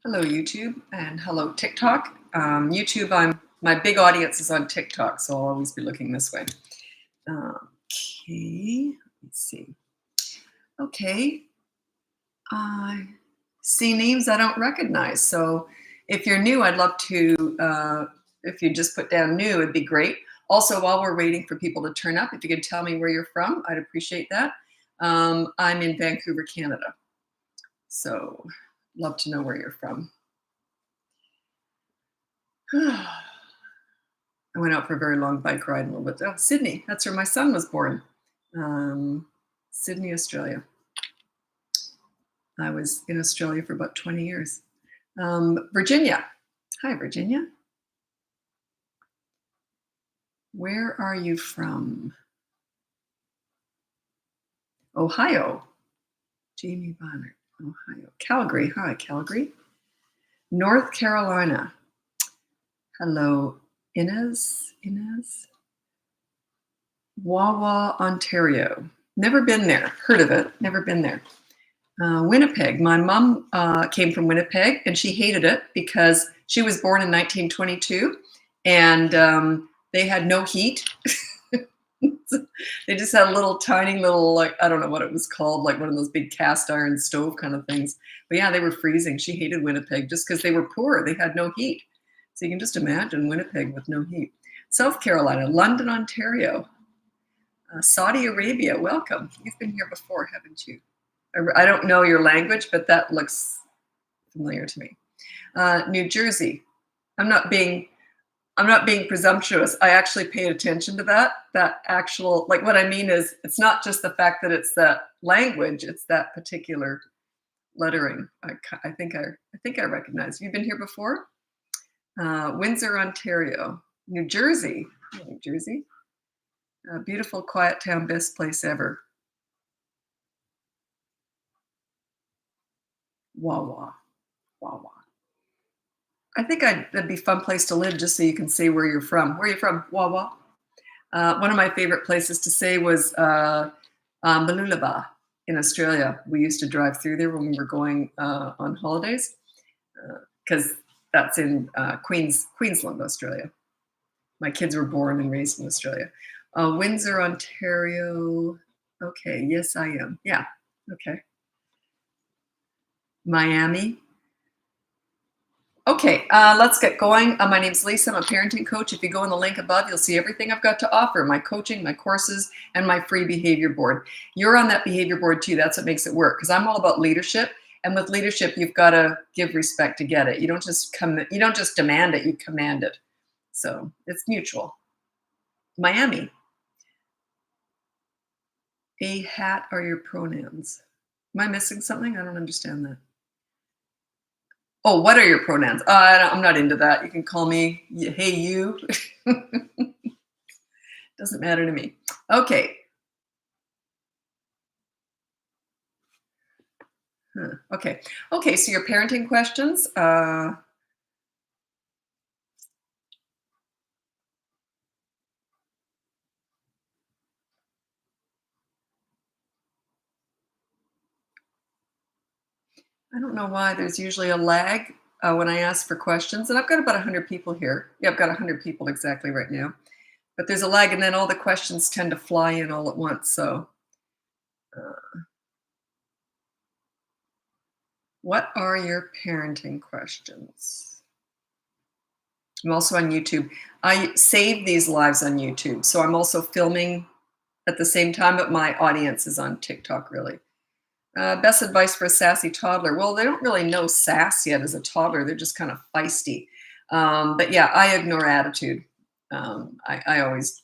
Hello, YouTube, and hello, TikTok. YouTube, my big audience is on TikTok, so I'll always be looking this way. Okay, let's see. Okay, I see names I don't recognize. So if you're new, I'd love to, if you just put down new, it'd be great. Also, while we're waiting for people to turn up, if you could tell me where you're from, I'd appreciate that. I'm in Vancouver, Canada. So love to know where you're from. I went out for a very long bike ride a little bit. Oh, Sydney, that's where my son was born. Sydney, Australia. I was in Australia for about 20 years. Virginia. Hi, Virginia. Where are you from? Ohio. Jamie Bonner, Ohio. Calgary. Hi, Calgary. North Carolina. Hello, Inez. Wawa, Ontario. Never been there. Heard of it. Never been there. Winnipeg. My mom came from Winnipeg, and she hated it because she was born in 1922, and they had no heat. They just had a little tiny little, like, I don't know what it was called, like one of those big cast iron stove kind of things. But yeah, they were freezing. She hated Winnipeg just because they were poor. They had no heat. So you can just imagine Winnipeg with no heat. South Carolina, London, Ontario. Saudi Arabia, welcome. You've been here before, haven't you? I don't know your language, but that looks familiar to me. New Jersey. I'm not being presumptuous. I actually paid attention to that actual, like, what I mean is it's not just the fact that it's that language, it's that particular lettering. I think I recognize. You've been here before? Windsor, Ontario. New Jersey. New Jersey. Beautiful, quiet town, best place ever. Wawa. I think that'd be a fun place to live, just so you can say where you're from. Where are you from? Wawa. One of my favorite places to say was Malulaba in Australia. We used to drive through there when we were going on holidays, because that's in Queensland, Australia. My kids were born and raised in Australia. Windsor, Ontario. Okay, yes, I am. Yeah, okay. Miami. Okay, let's get going. My name's Lisa. I'm a parenting coach. If you go in the link above, you'll see everything I've got to offer, my coaching, my courses, and my free behavior board. You're on that behavior board too. That's what makes it work, because I'm all about leadership. And with leadership, you've got to give respect to get it. You don't just demand it, you command it. So it's mutual. Miami. A hat are your pronouns. Am I missing something? I don't understand that. Oh, what are your pronouns? I'm not into that. You can call me, hey, you. Doesn't matter to me. Okay. Okay, so your parenting questions. I don't know why there's usually a lag when I ask for questions. And I've got about 100 people here. Yeah, I've got 100 people exactly right now. But there's a lag, and then all the questions tend to fly in all at once. So what are your parenting questions? I'm also on YouTube. I save these lives on YouTube. So I'm also filming at the same time, but my audience is on TikTok, really. Best advice for a sassy toddler. Well, they don't really know sass yet as a toddler. They're just kind of feisty. But yeah, I ignore attitude. I always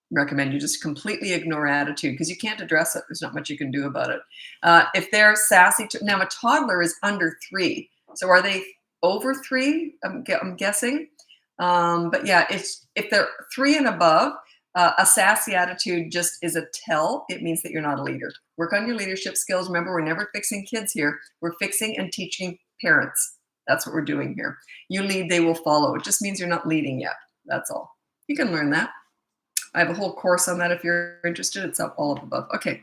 recommend you just completely ignore attitude, because you can't address it. There's not much you can do about it. If they're sassy, now a toddler is under 3. So are they over 3? I'm guessing. But yeah, if they're 3 and above, a sassy attitude just is a tell. It means that you're not a leader. Work on your leadership skills. Remember, we're never fixing kids here. We're fixing and teaching parents. That's what we're doing here. You lead, they will follow. It just means you're not leading yet. That's all. You can learn that. I have a whole course on that if you're interested. It's up all up above. Okay.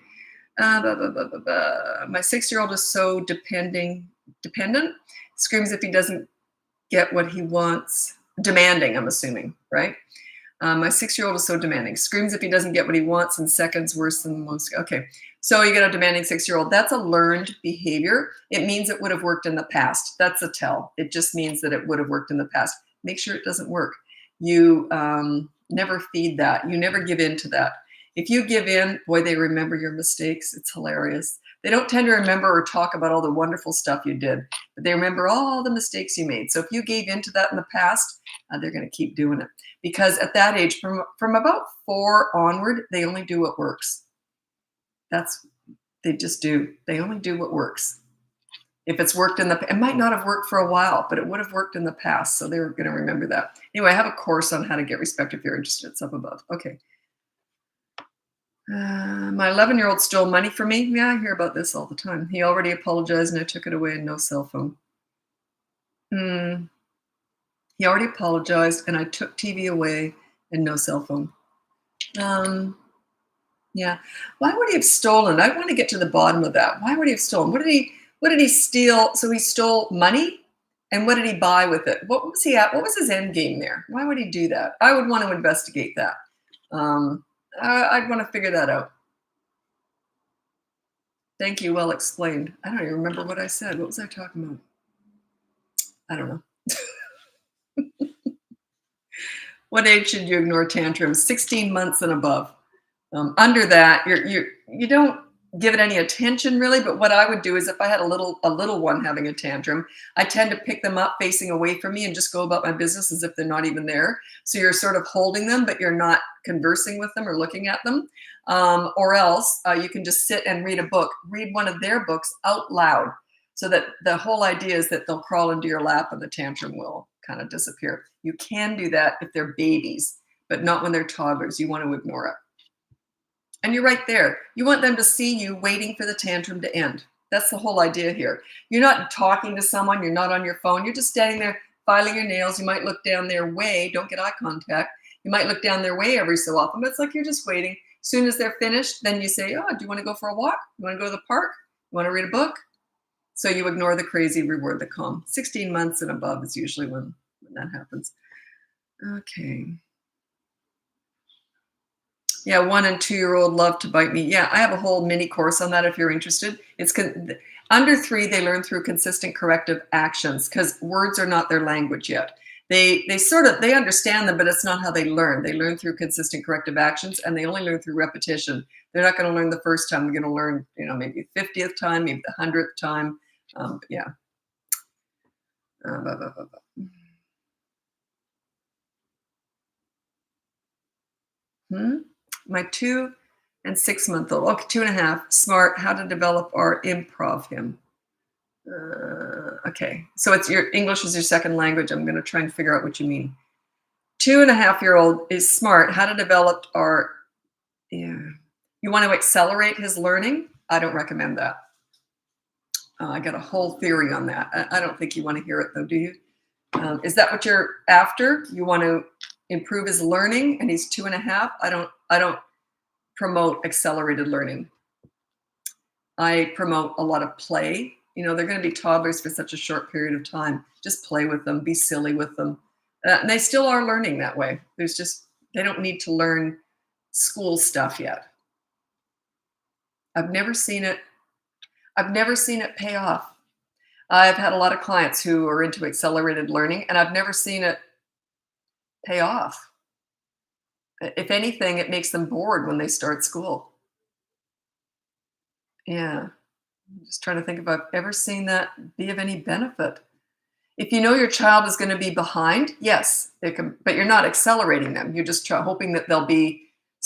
My 6-year-old is so demanding dependent. Screams if he doesn't get what he wants. Demanding, I'm assuming, right? My 6-year-old is so demanding. Screams if he doesn't get what he wants in seconds worse than most. Okay, so you get a demanding 6-year-old. That's a learned behavior. It means it would have worked in the past. That's a tell. It just means that it would have worked in the past. Make sure it doesn't work. You never feed that. You never give in to that. If you give in, boy, they remember your mistakes. It's hilarious. They don't tend to remember or talk about all the wonderful stuff you did, but they remember all the mistakes you made. So if you gave into that in the past, they're going to keep doing it. Because at that age, from about 4 onward, they only do what works. They just do. They only do what works. If it's worked it might not have worked for a while, but it would have worked in the past. So they're going to remember that. Anyway, I have a course on how to get respect if you're interested. It's up above. Okay. My 11-year-old stole money from me. Yeah, I hear about this all the time. He already apologized and I took it away and no cell phone. He already apologized and I took TV away and no cell phone. Yeah. Why would he have stolen? I want to get to the bottom of that. Why would he have stolen? What did he steal? So he stole money, and what did he buy with it? What was he at? What was his end game there? Why would he do that? I would want to investigate that. I'd want to figure that out. Thank you. Well explained. I don't even remember what I said. What was I talking about? I don't know. What age should you ignore tantrums? 16 months and above. Under that, you don't give it any attention really. But what I would do is if I had a little one having a tantrum, I tend to pick them up facing away from me and just go about my business as if they're not even there. So you're sort of holding them, but you're not conversing with them or looking at them. Or else you can just sit and read a book. Read one of their books out loud, so that the whole idea is that they'll crawl into your lap and the tantrum will kind of disappear. You can do that if they're babies, but not when they're toddlers. You want to ignore it. And you're right there. You want them to see you waiting for the tantrum to end. That's the whole idea here. You're not talking to someone. You're not on your phone. You're just standing there filing your nails. You might look down their way. Don't get eye contact. You might look down their way every so often, but it's like you're just waiting. As soon as they're finished, then you say, oh, do you want to go for a walk? You want to go to the park? You want to read a book? So you ignore the crazy, reward the calm. 16 months and above is usually when that happens. Okay. Yeah, 1 and 2-year-old love to bite me. Yeah, I have a whole mini course on that if you're interested. It's under 3, they learn through consistent corrective actions because words are not their language yet. They understand them, but it's not how they learn. They learn through consistent corrective actions, and they only learn through repetition. They're not going to learn the first time. They're going to learn, maybe the 50th time, maybe the 100th time. Yeah. My 2 and 6-month-old. Okay, 2.5. Smart. How to develop our improv him. Okay, so it's your English is your second language. I'm going to try and figure out what you mean. 2.5-year-old is smart. How to develop our. Yeah. You want to accelerate his learning? I don't recommend that. I got a whole theory on that. I don't think you want to hear it though, do you? Is that what you're after? You want to improve his learning, and he's 2.5. I don't promote accelerated learning. I promote a lot of play. They're going to be toddlers for such a short period of time. Just play with them, be silly with them. And they still are learning that way. They don't need to learn school stuff yet. I've never seen it pay off. I've had a lot of clients who are into accelerated learning, and I've never seen it pay off. If anything, it makes them bored when they start school. Yeah. I'm just trying to think if I've ever seen that be of any benefit. If you know your child is going to be behind, yes, it can, but you're not accelerating them. You're just hoping that they'll be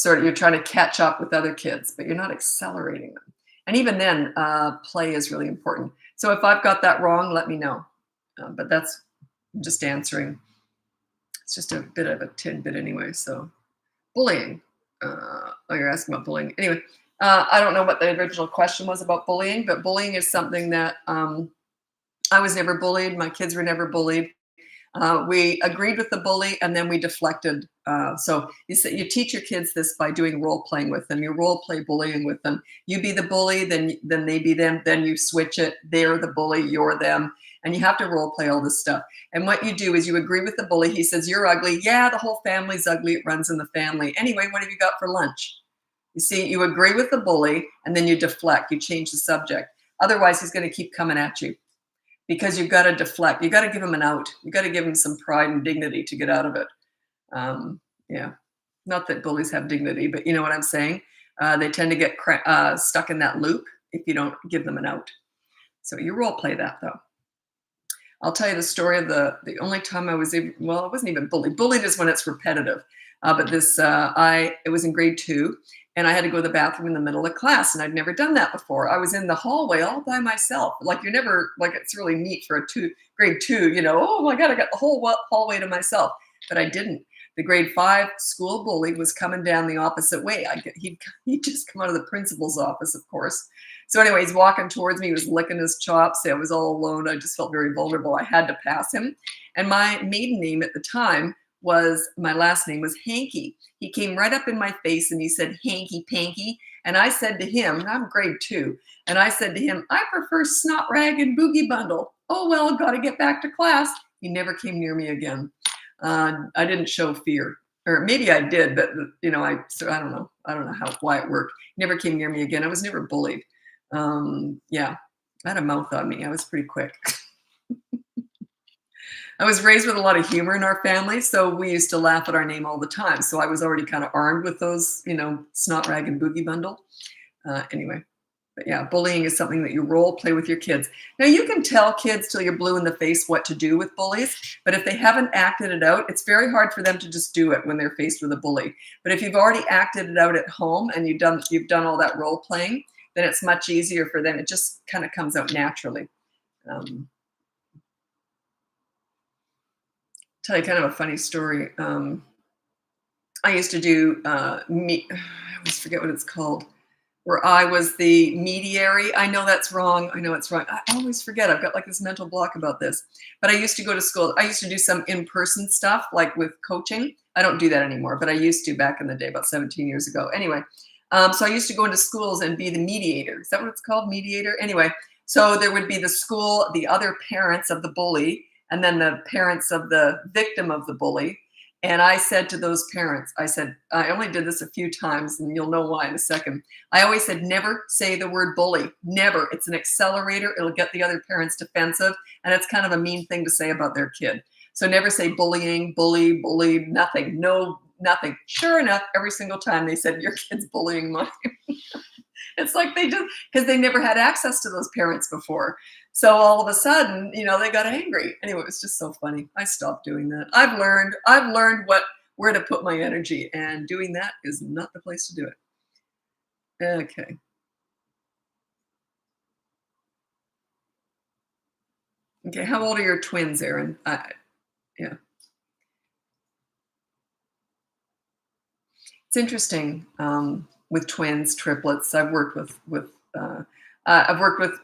you're trying to catch up with other kids, but you're not accelerating them. And even then, play is really important. So if I've got that wrong, let me know. But that's just answering. It's just a bit of a tidbit anyway. So bullying. You're asking about bullying. Anyway, I don't know what the original question was about bullying, but bullying is something that I was never bullied. My kids were never bullied. We agreed with the bully, and then we deflected. So you teach your kids this by doing role playing with them. You role play bullying with them. You be the bully, then they be them. Then you switch it. They're the bully, you're them, and you have to role play all this stuff. And what you do is you agree with the bully. He says, "You're ugly." Yeah, the whole family's ugly. It runs in the family. Anyway, what have you got for lunch? You see, you agree with the bully, and then you deflect. You change the subject. Otherwise, he's going to keep coming at you, because you've got to deflect. You've got to give him an out. You've got to give him some pride and dignity to get out of it. Yeah, not that bullies have dignity, but you know what I'm saying? They tend to get stuck in that loop if you don't give them an out. So you role play that, though. I'll tell you the story of the only time I was even, well, I wasn't even bullied. Bullied is when it's repetitive. But it was in grade 2, and I had to go to the bathroom in the middle of class, and I'd never done that before. I was in the hallway all by myself. Like it's really neat for grade 2, oh my God, I got the whole hallway to myself. But I didn't. The grade 5 school bully was coming down the opposite way. He'd just come out of the principal's office, of course. So anyway, he's walking towards me. He was licking his chops. I was all alone. I just felt very vulnerable. I had to pass him. And my maiden name at the time my last name was Hanky. He came right up in my face and he said, "Hanky Panky." And I said to him, and I'm grade 2, and I said to him, "I prefer Snot Rag and Boogie Bundle." "Oh, well, got to get back to class." He never came near me again. I didn't show fear, or maybe I did, but I don't know. I don't know why it worked. He never came near me again. I was never bullied. Yeah, I had a mouth on me. I was pretty quick. I was raised with a lot of humor in our family, so we used to laugh at our name all the time. So I was already kind of armed with those, Snot Rag and Boogie Bundle. Anyway, but yeah, bullying is something that you role play with your kids. Now, you can tell kids till you're blue in the face what to do with bullies, but if they haven't acted it out, it's very hard for them to just do it when they're faced with a bully. But if you've already acted it out at home and you've done all that role playing, then it's much easier for them. It just kind of comes out naturally. Tell you kind of a funny story. I used to do I always forget what it's called, where I was the mediary. I know that's wrong. I know it's wrong. I always forget. I've got like this mental block about this. But I used to go to school. I used to do some in-person stuff, like with coaching. I don't do that anymore, but I used to back in the day, about 17 years ago. Anyway, so I used to go into schools and be the mediator. Is that what it's called? Mediator? Anyway, so there would be the school, the other parents of the bully, and then the parents of the victim of the bully. And I said to those parents, I only did this a few times, and you'll know why in a second. I always said, never say the word bully. Never. It's an accelerator. It'll get the other parents defensive, and it's kind of a mean thing to say about their kid. So never say bullying, bully, nothing. No, nothing. Sure enough, every single time they said, "Your kid's bullying mine." It's like because they never had access to those parents before. So all of a sudden, they got angry. Anyway, it was just so funny. I stopped doing that. I've learned where to put my energy, and doing that is not the place to do it. Okay. Okay. How old are your twins, Aaron? Yeah. It's interesting with twins, triplets. I've worked with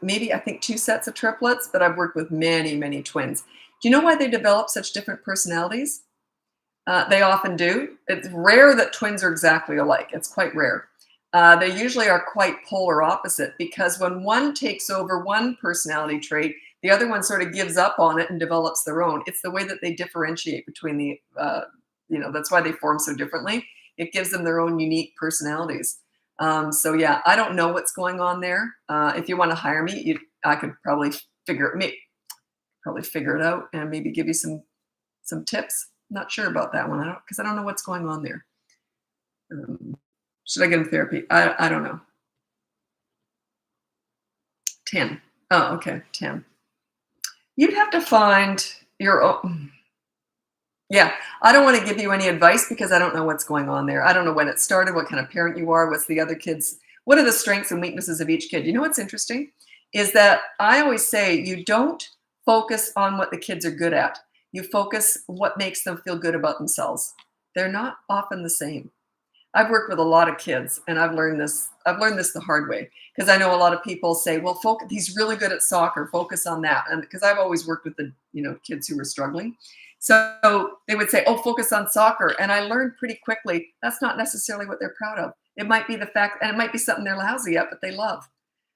maybe, I think, 2 sets of triplets, but I've worked with many, many twins. Do you know why they develop such different personalities? They often do. It's rare that twins are exactly alike. It's quite rare. They usually are quite polar opposite, because when one takes over one personality trait, the other one sort of gives up on it and develops their own. It's the way that they differentiate between that's why they form so differently. It gives them their own unique personalities. So yeah, I don't know what's going on there. If you want to hire me, I could probably figure it out and maybe give you some tips. Not sure about that one, because I don't know what's going on there. Should I get in therapy? I don't know. 10. Oh, okay, 10. You'd have to find your own. Yeah, I don't want to give you any advice because I don't know what's going on there. I don't know when it started, what kind of parent you are, what's the other kids, what are the strengths and weaknesses of each kid. You know what's interesting is that I always say you don't focus on what the kids are good at. You focus what makes them feel good about themselves. They're not often the same. I've worked with a lot of kids, and I've learned this. I've learned this the hard way because I know a lot of people say, "Well, focus. He's really good at soccer. Focus on that." And because I've always worked with the kids who were struggling, so they would say, "Oh, focus on soccer." And I learned pretty quickly that's not necessarily what they're proud of. It might be the fact, and it might be something they're lousy at, but they love.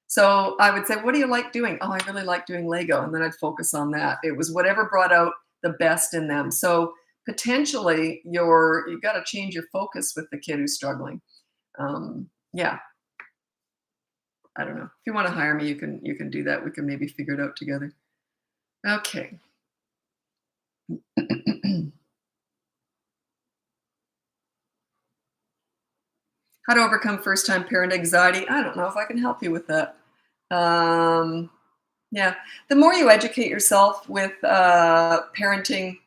So I would say, "What do you like doing?" "Oh, I really like doing Lego." And then I'd focus on that. It was whatever brought out the best in them. So potentially you've got to change your focus with the kid who's struggling. Yeah, I don't know. If you want to hire me, you can do that. We can maybe figure it out together. Okay. How to overcome first time parent anxiety. I don't know if I can help you with that. Um, yeah, the more you educate yourself with parenting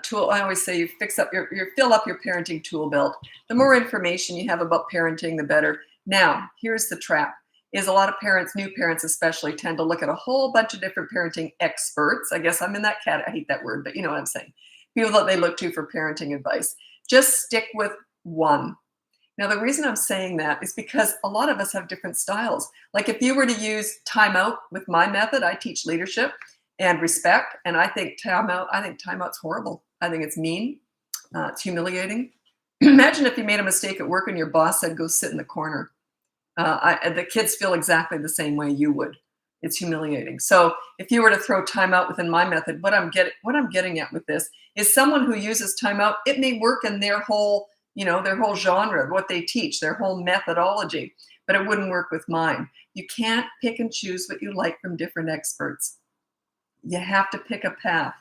tool. I always say you fill up your parenting tool belt. The more information you have about parenting, the better. Now, here's the trap: is a lot of parents, new parents especially, tend to look at a whole bunch of different parenting experts. I guess I'm in that cat. I hate that word, but you know what I'm saying. People that they look to for parenting advice. Just stick with one. Now, the reason I'm saying that is because a lot of us have different styles. Like if you were to use timeout with my method, I teach leadership and respect, and I think timeout's horrible. I think it's mean. It's humiliating. Imagine if you made a mistake at work and your boss said, "Go sit in the corner." The kids feel exactly the same way you would. It's humiliating. So if you were to throw timeout within my method, what I'm getting at with this is someone who uses timeout. It may work in their whole genre, what they teach, their whole methodology, but it wouldn't work with mine. You can't pick and choose what you like from different experts. You have to pick a path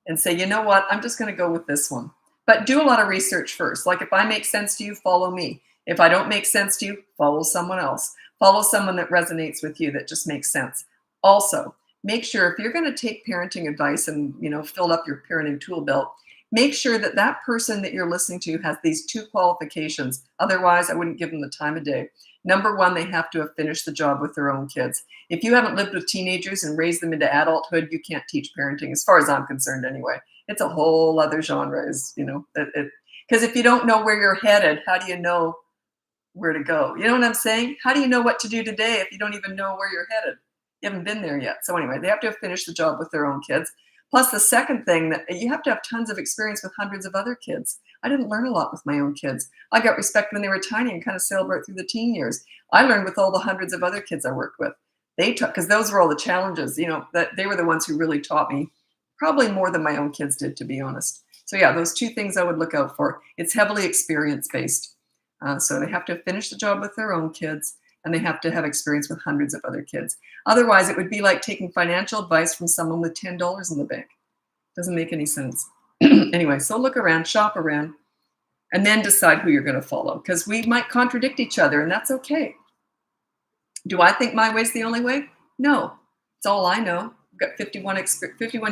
and say, "You know what, I'm just going to go with this one." But do a lot of research first. Like if I make sense to you, follow me. If I don't make sense to you, follow someone else. Follow someone that resonates with you, that just makes sense. Also, make sure if you're going to take parenting advice and fill up your parenting tool belt, make sure that that person that you're listening to has these two qualifications. Otherwise, I wouldn't give them the time of day. Number one, they have to have finished the job with their own kids. If you haven't lived with teenagers and raised them into adulthood, you can't teach parenting, as far as I'm concerned anyway. It's a whole other genre, because if you don't know where you're headed, how do you know where to go? You know what I'm saying? How do you know what to do today if you don't even know where you're headed? You haven't been there yet. So anyway, they have to have finished the job with their own kids. Plus, the second thing, that you have to have tons of experience with hundreds of other kids. I didn't learn a lot with my own kids. I got respect when they were tiny and kind of sailed right through the teen years. I learned with all the hundreds of other kids I worked with. They taught, because those were all the challenges, that they were the ones who really taught me, probably more than my own kids did, to be honest. So yeah, those two things I would look out for. It's heavily experience based. So they have to finish the job with their own kids, and they have to have experience with hundreds of other kids. Otherwise, it would be like taking financial advice from someone with $10 in the bank. Doesn't make any sense. Anyway, so look around, shop around, and then decide who you're going to follow, because we might contradict each other, and that's okay. Do I think my way's the only way? No. It's all I know. I've got 51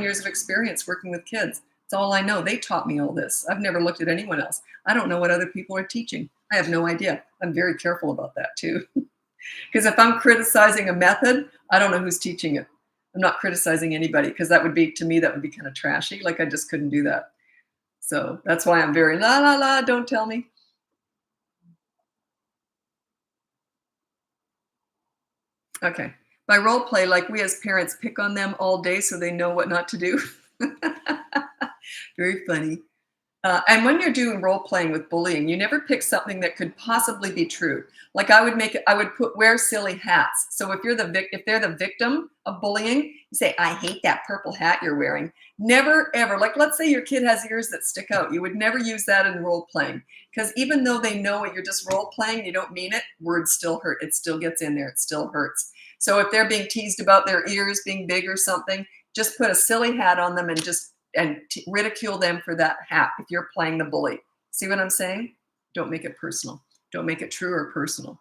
years of experience working with kids. It's all I know. They taught me all this. I've never looked at anyone else. I don't know what other people are teaching. I have no idea. I'm very careful about that too. Because if I'm criticizing a method, I don't know who's teaching it. I'm not criticizing anybody, because that would be kind of trashy. Like I just couldn't do that. So that's why I'm very la la la, don't tell me. Okay. By role play, like we as parents pick on them all day so they know what not to do. Very funny. And when you're doing role playing with bullying, you never pick something that could possibly be true. Like I would wear silly hats. So if they're the victim of bullying, you say, "I hate that purple hat you're wearing." Never ever, like let's say your kid has ears that stick out. You would never use that in role playing, because even though they know it, you're just role playing, you don't mean it. Words still hurt. It still gets in there. It still hurts. So if they're being teased about their ears being big or something, just put a silly hat on them and ridicule them for that hat if you're playing the bully. See what I'm saying? Don't make it personal. Don't make it true or personal.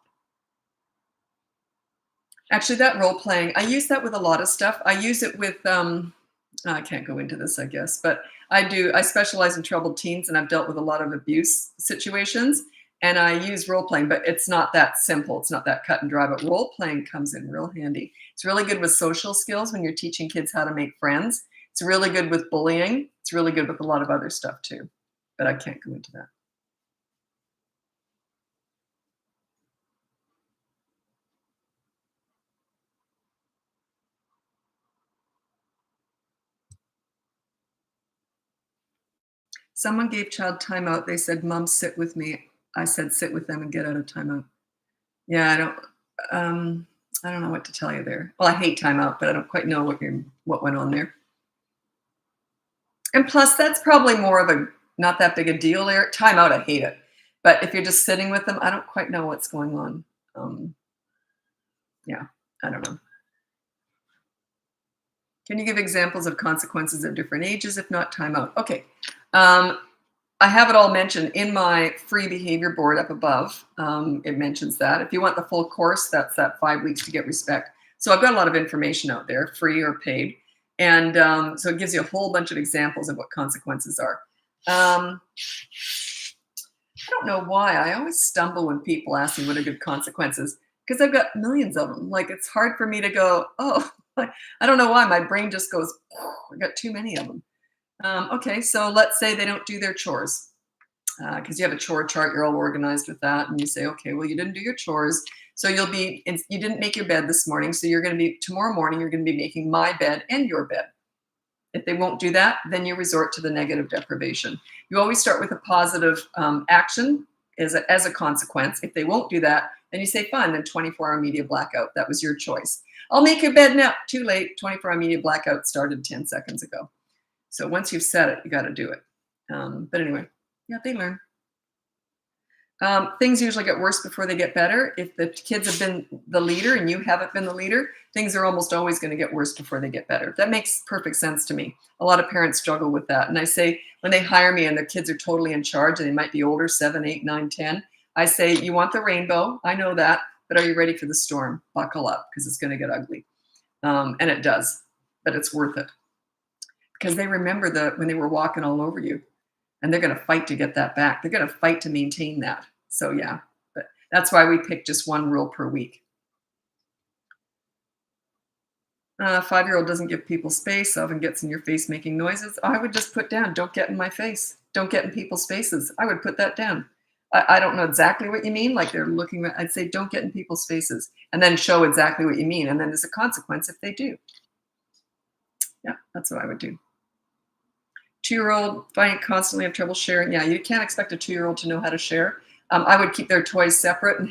Actually, that role playing, I use that with a lot of stuff. I use it with, I can't go into this, I guess, but I specialize in troubled teens, and I've dealt with a lot of abuse situations, and I use role playing, but it's not that simple. It's not that cut and dry, but role playing comes in real handy. It's really good with social skills when you're teaching kids how to make friends. It's really good with bullying. It's really good with a lot of other stuff too, but I can't go into that. Someone gave child timeout. They said, "Mom, sit with me." I said, "Sit with them and get out of timeout." Yeah, um, I don't know what to tell you there. Well, I hate timeout, but I don't quite know what went on there. And plus, that's probably more of a not that big a deal there. Timeout, I hate it. But if you're just sitting with them, I don't quite know what's going on. Yeah, I don't know. Can you give examples of consequences at different ages? If not, timeout. Okay. Um, I have it all mentioned in my free behavior board up above. It mentions that. If you want the full course, that's that 5 weeks to get respect. So I've got a lot of information out there, free or paid. And so it gives you a whole bunch of examples of what consequences are. I don't know why. I always stumble when people ask me what are good consequences because I've got millions of them. Like it's hard for me to go, oh, I don't know why. My brain just goes, I got too many of them. Okay, so let's say they don't do their chores because you have a chore chart, you're all organized with that, and you say, okay, well, you didn't do your chores, so you didn't make your bed this morning, so you're going to be tomorrow morning, you're going to be making my bed and your bed. If they won't do that, then you resort to the negative deprivation. You always start with a positive action as a consequence. If they won't do that, then you say, fine, then 24-hour media blackout. That was your choice. I'll make your bed now. Too late. 24-hour media blackout started 10 seconds ago. So once you've said it, you got to do it. But anyway, yeah, they learn. Things usually get worse before they get better. If the kids have been the leader and you haven't been the leader, things are almost always going to get worse before they get better. That makes perfect sense to me. A lot of parents struggle with that. And I say, when they hire me and their kids are totally in charge and they might be older, 7, 8, 9, 10, I say, you want the rainbow? I know that. But are you ready for the storm? Buckle up because it's going to get ugly. And it does. But it's worth it. Because they remember when they were walking all over you. And they're going to fight to get that back. They're going to fight to maintain that. So yeah, but that's why we pick just one rule per week. 5-year-old doesn't give people space, often gets in your face making noises. I would just put down, don't get in my face. Don't get in people's faces. I would put that down. I don't know exactly what you mean. Like they're looking, I'd say, don't get in people's faces. And then show exactly what you mean. And then there's a consequence if they do. Yeah, that's what I would do. 2-year-old constantly have trouble sharing. Yeah, you can't expect a 2-year-old to know how to share. I would keep their toys separate and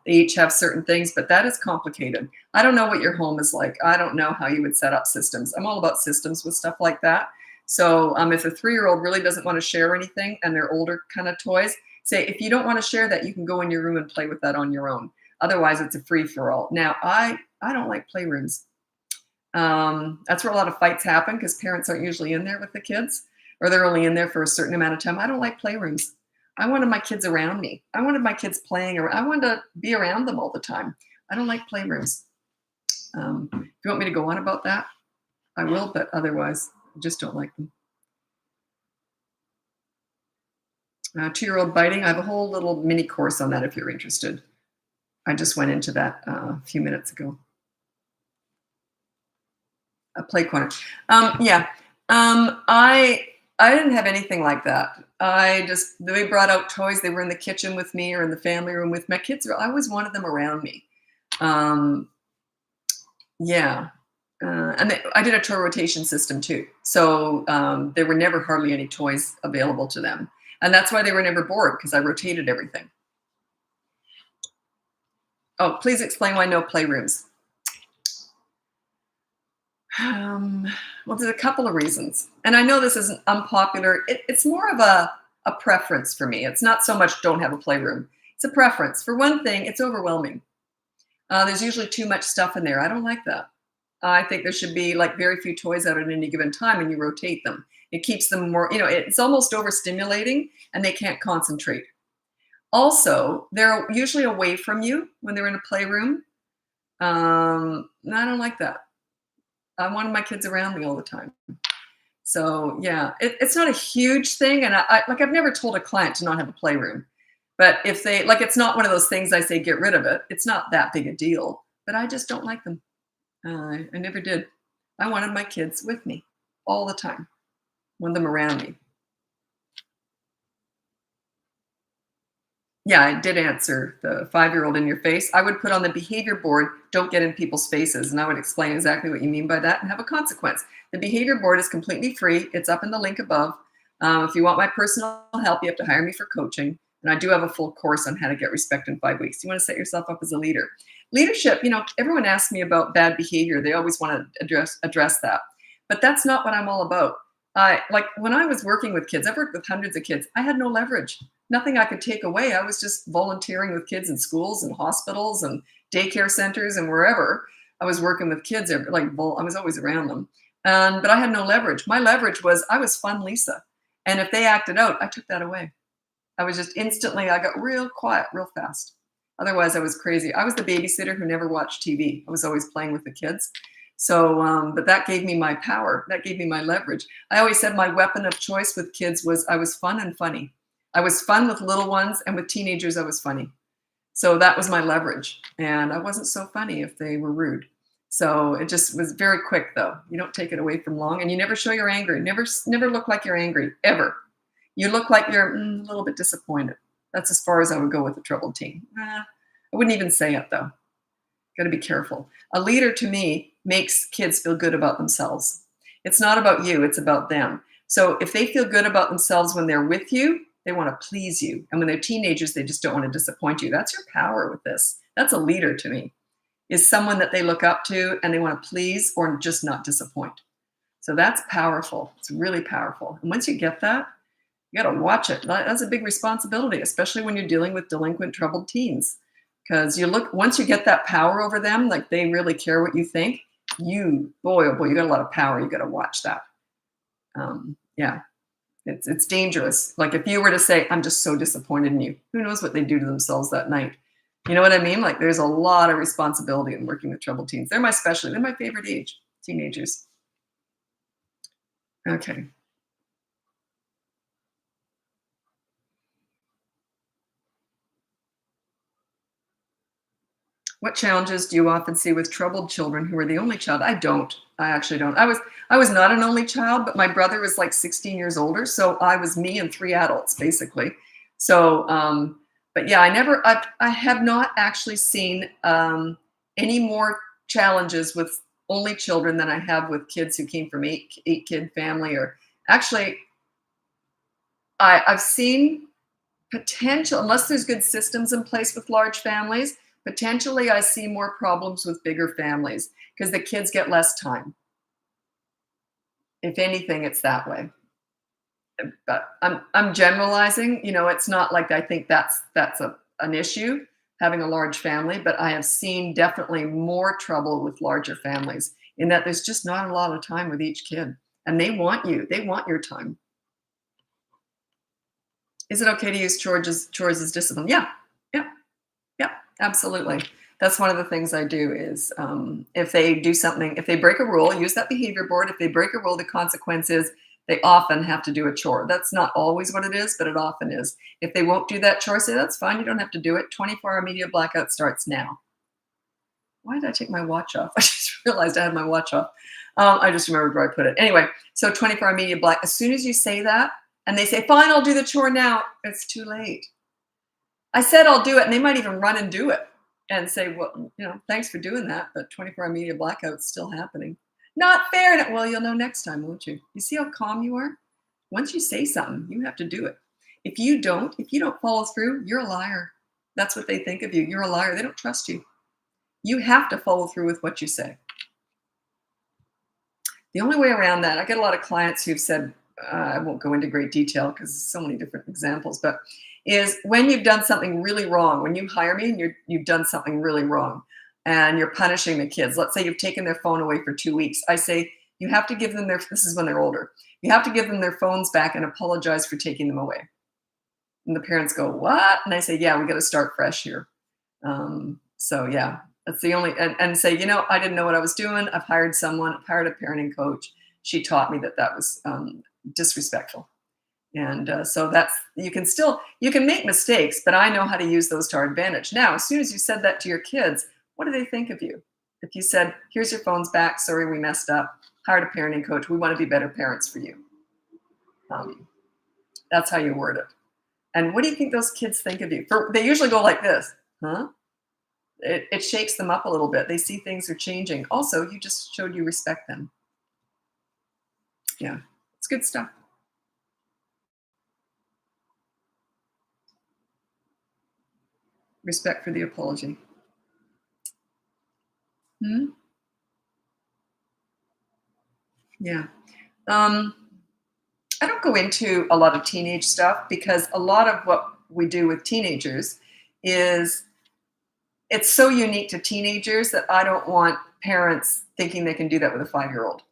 they each have certain things, but that is complicated. I don't know what your home is like. I don't know how you would set up systems. I'm all about systems with stuff like that. So if a 3-year-old really doesn't want to share anything and they're older kind of toys, say, if you don't want to share that, you can go in your room and play with that on your own. Otherwise, it's a free-for-all. Now, I don't like playrooms. That's where a lot of fights happen because parents aren't usually in there with the kids, or they're only in there for a certain amount of time. I don't like playrooms. I wanted my kids around me. I wanted my kids playing around. I wanted to be around them all the time. I don't like playrooms. If you want me to go on about that, I will, but otherwise, I just don't like them. 2-year-old biting. I have a whole little mini course on that if you're interested. I just went into that a few minutes ago. A play corner. Yeah. I didn't have anything like that. They brought out toys. They were in the kitchen with me or in the family room with my kids. I always wanted them around me. Yeah. I did a toy rotation system too. So there were never hardly any toys available to them. And that's why they were never bored because I rotated everything. Oh, please explain why no playrooms. Well, there's a couple of reasons. And I know this isn't unpopular. It's more of a preference for me. It's not so much don't have a playroom. It's a preference. For one thing, it's overwhelming. There's usually too much stuff in there. I don't like that. I think there should be like very few toys out at any given time and you rotate them. It keeps them more, it's almost overstimulating and they can't concentrate. Also, they're usually away from you when they're in a playroom. I don't like that. I wanted my kids around me all the time. So yeah, it's not a huge thing. And I've never told a client to not have a playroom, but if they it's not one of those things I say, get rid of it. It's not that big a deal, but I just don't like them. I never did. I wanted my kids with me all the time. Want them around me. Yeah, I did answer the 5-year-old in your face. I would put on the behavior board, don't get in people's faces. And I would explain exactly what you mean by that and have a consequence. The behavior board is completely free. It's up in the link above. If you want my personal help, you have to hire me for coaching. And I do have a full course on how to get respect in 5 weeks. You want to set yourself up as a leader. Leadership, everyone asks me about bad behavior. They always want to address that. But that's not what I'm all about. Like when I was working with kids, I've worked with hundreds of kids. I had no leverage, nothing I could take away. I was just volunteering with kids in schools and hospitals and daycare centers and wherever. I was working with kids. I was always around them. But I had no leverage. My leverage was I was fun Lisa. And if they acted out, I took that away. I was just instantly, I got real quiet real fast. Otherwise, I was crazy. I was the babysitter who never watched TV. I was always playing with the kids. So, but that gave me my power. That gave me my leverage. I always said my weapon of choice with kids was I was fun and funny. I was fun with little ones, and with teenagers, I was funny. So that was my leverage. And I wasn't so funny if they were rude. So it just was very quick, though. You don't take it away from long, and you never show you're angry. Never look like you're angry, ever. You look like you're a little bit disappointed. That's as far as I would go with a troubled teen. I wouldn't even say it, though. Got to be careful. A leader, to me, makes kids feel good about themselves. It's not about you, it's about them. So if they feel good about themselves when they're with you, they want to please you. And when they're teenagers, they just don't want to disappoint you. That's your power with this. That's a leader to me, is someone that they look up to and they want to please or just not disappoint. So that's powerful. It's really powerful. And once you get that, you got to watch it. That's a big responsibility, especially when you're dealing with delinquent, troubled teens. Because once you get that power over them, like they really care what you think, boy, oh boy, you got a lot of power. You got to watch that. Yeah, it's dangerous. Like if you were to say, I'm just so disappointed in you, who knows what they do to themselves that night? You know what I mean? Like there's a lot of responsibility in working with troubled teens. They're my favorite age, teenagers. Okay. What challenges do you often see with troubled children who are the only child? I don't. I actually don't. I was not an only child, but my brother was like 16 years older, so I was me and three adults basically. So, but yeah, I have not actually seen any more challenges with only children than I have with kids who came from eight kid family. Or actually, I've seen potential, unless there's good systems in place with large families. Potentially, I see more problems with bigger families because the kids get less time. If anything, it's that way. But I'm generalizing. It's not like I think that's an issue, having a large family. But I have seen definitely more trouble with larger families in that there's just not a lot of time with each kid, and they want you. They want your time. Is it okay to use chores as discipline? Yeah, yeah. Yeah, absolutely. That's one of the things I do is if they do something, if they break a rule, use that behavior board. If they break a rule, the consequence is they often have to do a chore. That's not always what it is, but it often is. If they won't do that chore, say, that's fine. You don't have to do it. 24-hour media blackout starts now. Why did I take my watch off? I just realized I had my watch off. I just remembered where I put it. Anyway, so 24-hour media black. As soon as you say that and they say, fine, I'll do the chore now, it's too late. I said I'll do it, and they might even run and do it and say, well, thanks for doing that, but 24-hour media blackout's still happening. Not fair. Well, you'll know next time, won't you? You see how calm you are? Once you say something, you have to do it. If you don't follow through, you're a liar. That's what they think of you. You're a liar. They don't trust you. You have to follow through with what you say. The only way around that, I get a lot of clients who've said, I won't go into great detail because there's so many different examples, but is when you've done something really wrong, when you hire me and you've done something really wrong and you're punishing the kids. Let's say you've taken their phone away for 2 weeks. I say, you have to give them this is when they're older. You have to give them their phones back and apologize for taking them away. And the parents go, what? And I say, yeah, we got to start fresh here. So yeah, that's the only, and say, I didn't know what I was doing. I've hired a parenting coach. She taught me that was disrespectful. And so you can make mistakes, but I know how to use those to our advantage. Now, as soon as you said that to your kids, what do they think of you? If you said, here's your phones back, sorry, we messed up, hired a parenting coach, we want to be better parents for you. That's how you word it. And what do you think those kids think of you? They usually go like this, huh? It shakes them up a little bit. They see things are changing. Also, you just showed you respect them. Yeah, it's good stuff. Respect for the apology. Hmm? Yeah. Um, I don't go into a lot of teenage stuff because a lot of what we do with teenagers is it's so unique to teenagers that I don't want parents thinking they can do that with a 5-year-old.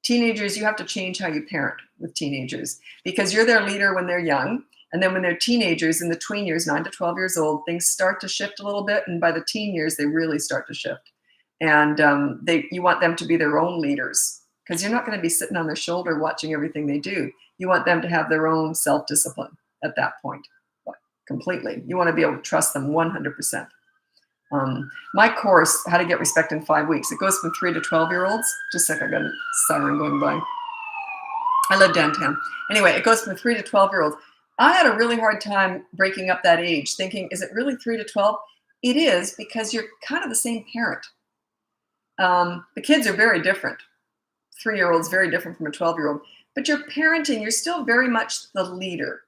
Teenagers, you have to change how you parent with teenagers because you're their leader when they're young. And then when they're teenagers in the tween years, 9 to 12 years old, things start to shift a little bit. And by the teen years, they really start to shift. And you want them to be their own leaders because you're not going to be sitting on their shoulder watching everything they do. You want them to have their own self-discipline at that point, completely. You want to be able to trust them 100%. My course, How to Get Respect in 5 Weeks, it goes from 3 to 12-year-olds. Just a sec, I got a siren going by. I live downtown. Anyway, it goes from 3 to 12-year-olds. I had a really hard time breaking up that age, thinking, is it really 3 to 12? It is, because you're kind of the same parent. The kids are very different. 3-year-old's very different from a 12-year-old. But you're parenting, you're still very much the leader.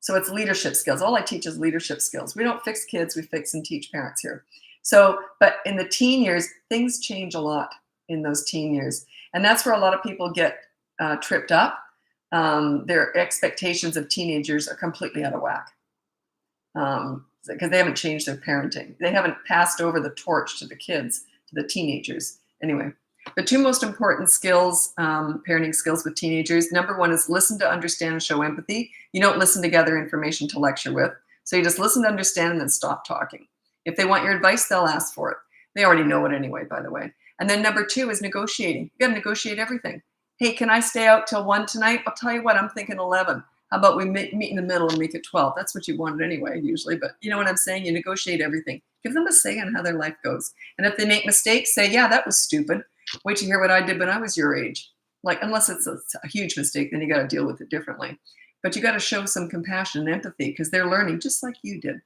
So it's leadership skills. All I teach is leadership skills. We don't fix kids, we fix and teach parents here. So, but in the teen years, things change a lot in those teen years. And that's where a lot of people get tripped up. Their expectations of teenagers are completely out of whack because they haven't changed their parenting. They haven't passed over the torch to the kids, to the teenagers. Anyway, the 2 most important skills, parenting skills with teenagers, number 1 is listen to understand and show empathy. You don't listen to gather information to lecture with. So you just listen to understand and then stop talking. If they want your advice, they'll ask for it. They already know it anyway, by the way. And then number 2 is negotiating. You got to negotiate everything. Hey, can I stay out till 1 tonight? I'll tell you what, I'm thinking 11. How about we meet in the middle and make it 12? That's what you wanted anyway, usually. But you know what I'm saying? You negotiate everything. Give them a say on how their life goes. And if they make mistakes, say, yeah, that was stupid. Wait to hear what I did when I was your age. Like, unless it's a huge mistake, then you got to deal with it differently. But you got to show some compassion and empathy because they're learning just like you did.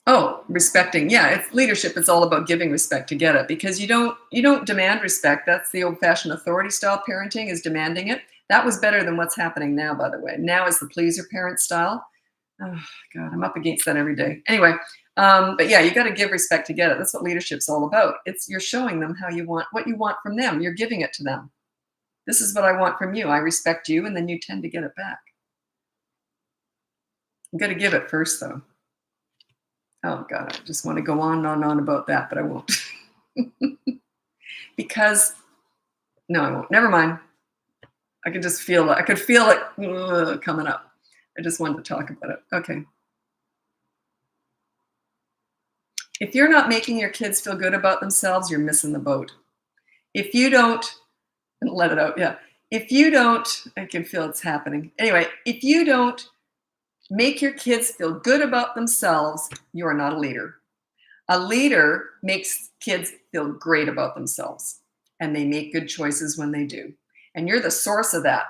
Oh, respecting. Yeah, it's leadership. It's all about giving respect to get it because you don't demand respect. That's the old-fashioned authority style parenting is demanding it. That was better than what's happening now, by the way. Now is the pleaser parent style. Oh God, I'm up against that every day. Anyway, but yeah, you got to give respect to get it. That's what leadership's all about. It's you're showing them what you want from them. You're giving it to them. This is what I want from you. I respect you, and then you tend to get it back. You got to give it first, though. Oh God, I just want to go on and on and on about that, but I won't. Because no, I won't. Never mind. I could just feel it. I could feel it coming up. I just wanted to talk about it. Okay. If you're not making your kids feel good about themselves, you're missing the boat. If you don't, let it out. Yeah. If you don't, I can feel it's happening. Anyway, if you don't make your kids feel good about themselves, you are not a leader. A leader makes kids feel great about themselves, and they make good choices when they do. And you're the source of that.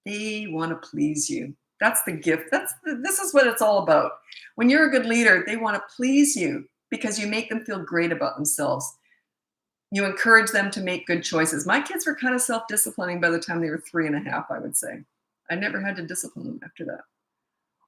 They want to please you. That's the gift. This is what it's all about. When you're a good leader, they want to please you because you make them feel great about themselves. You encourage them to make good choices. My kids were kind of self-disciplining by the time they were 3.5, I would say. I never had to discipline them after that.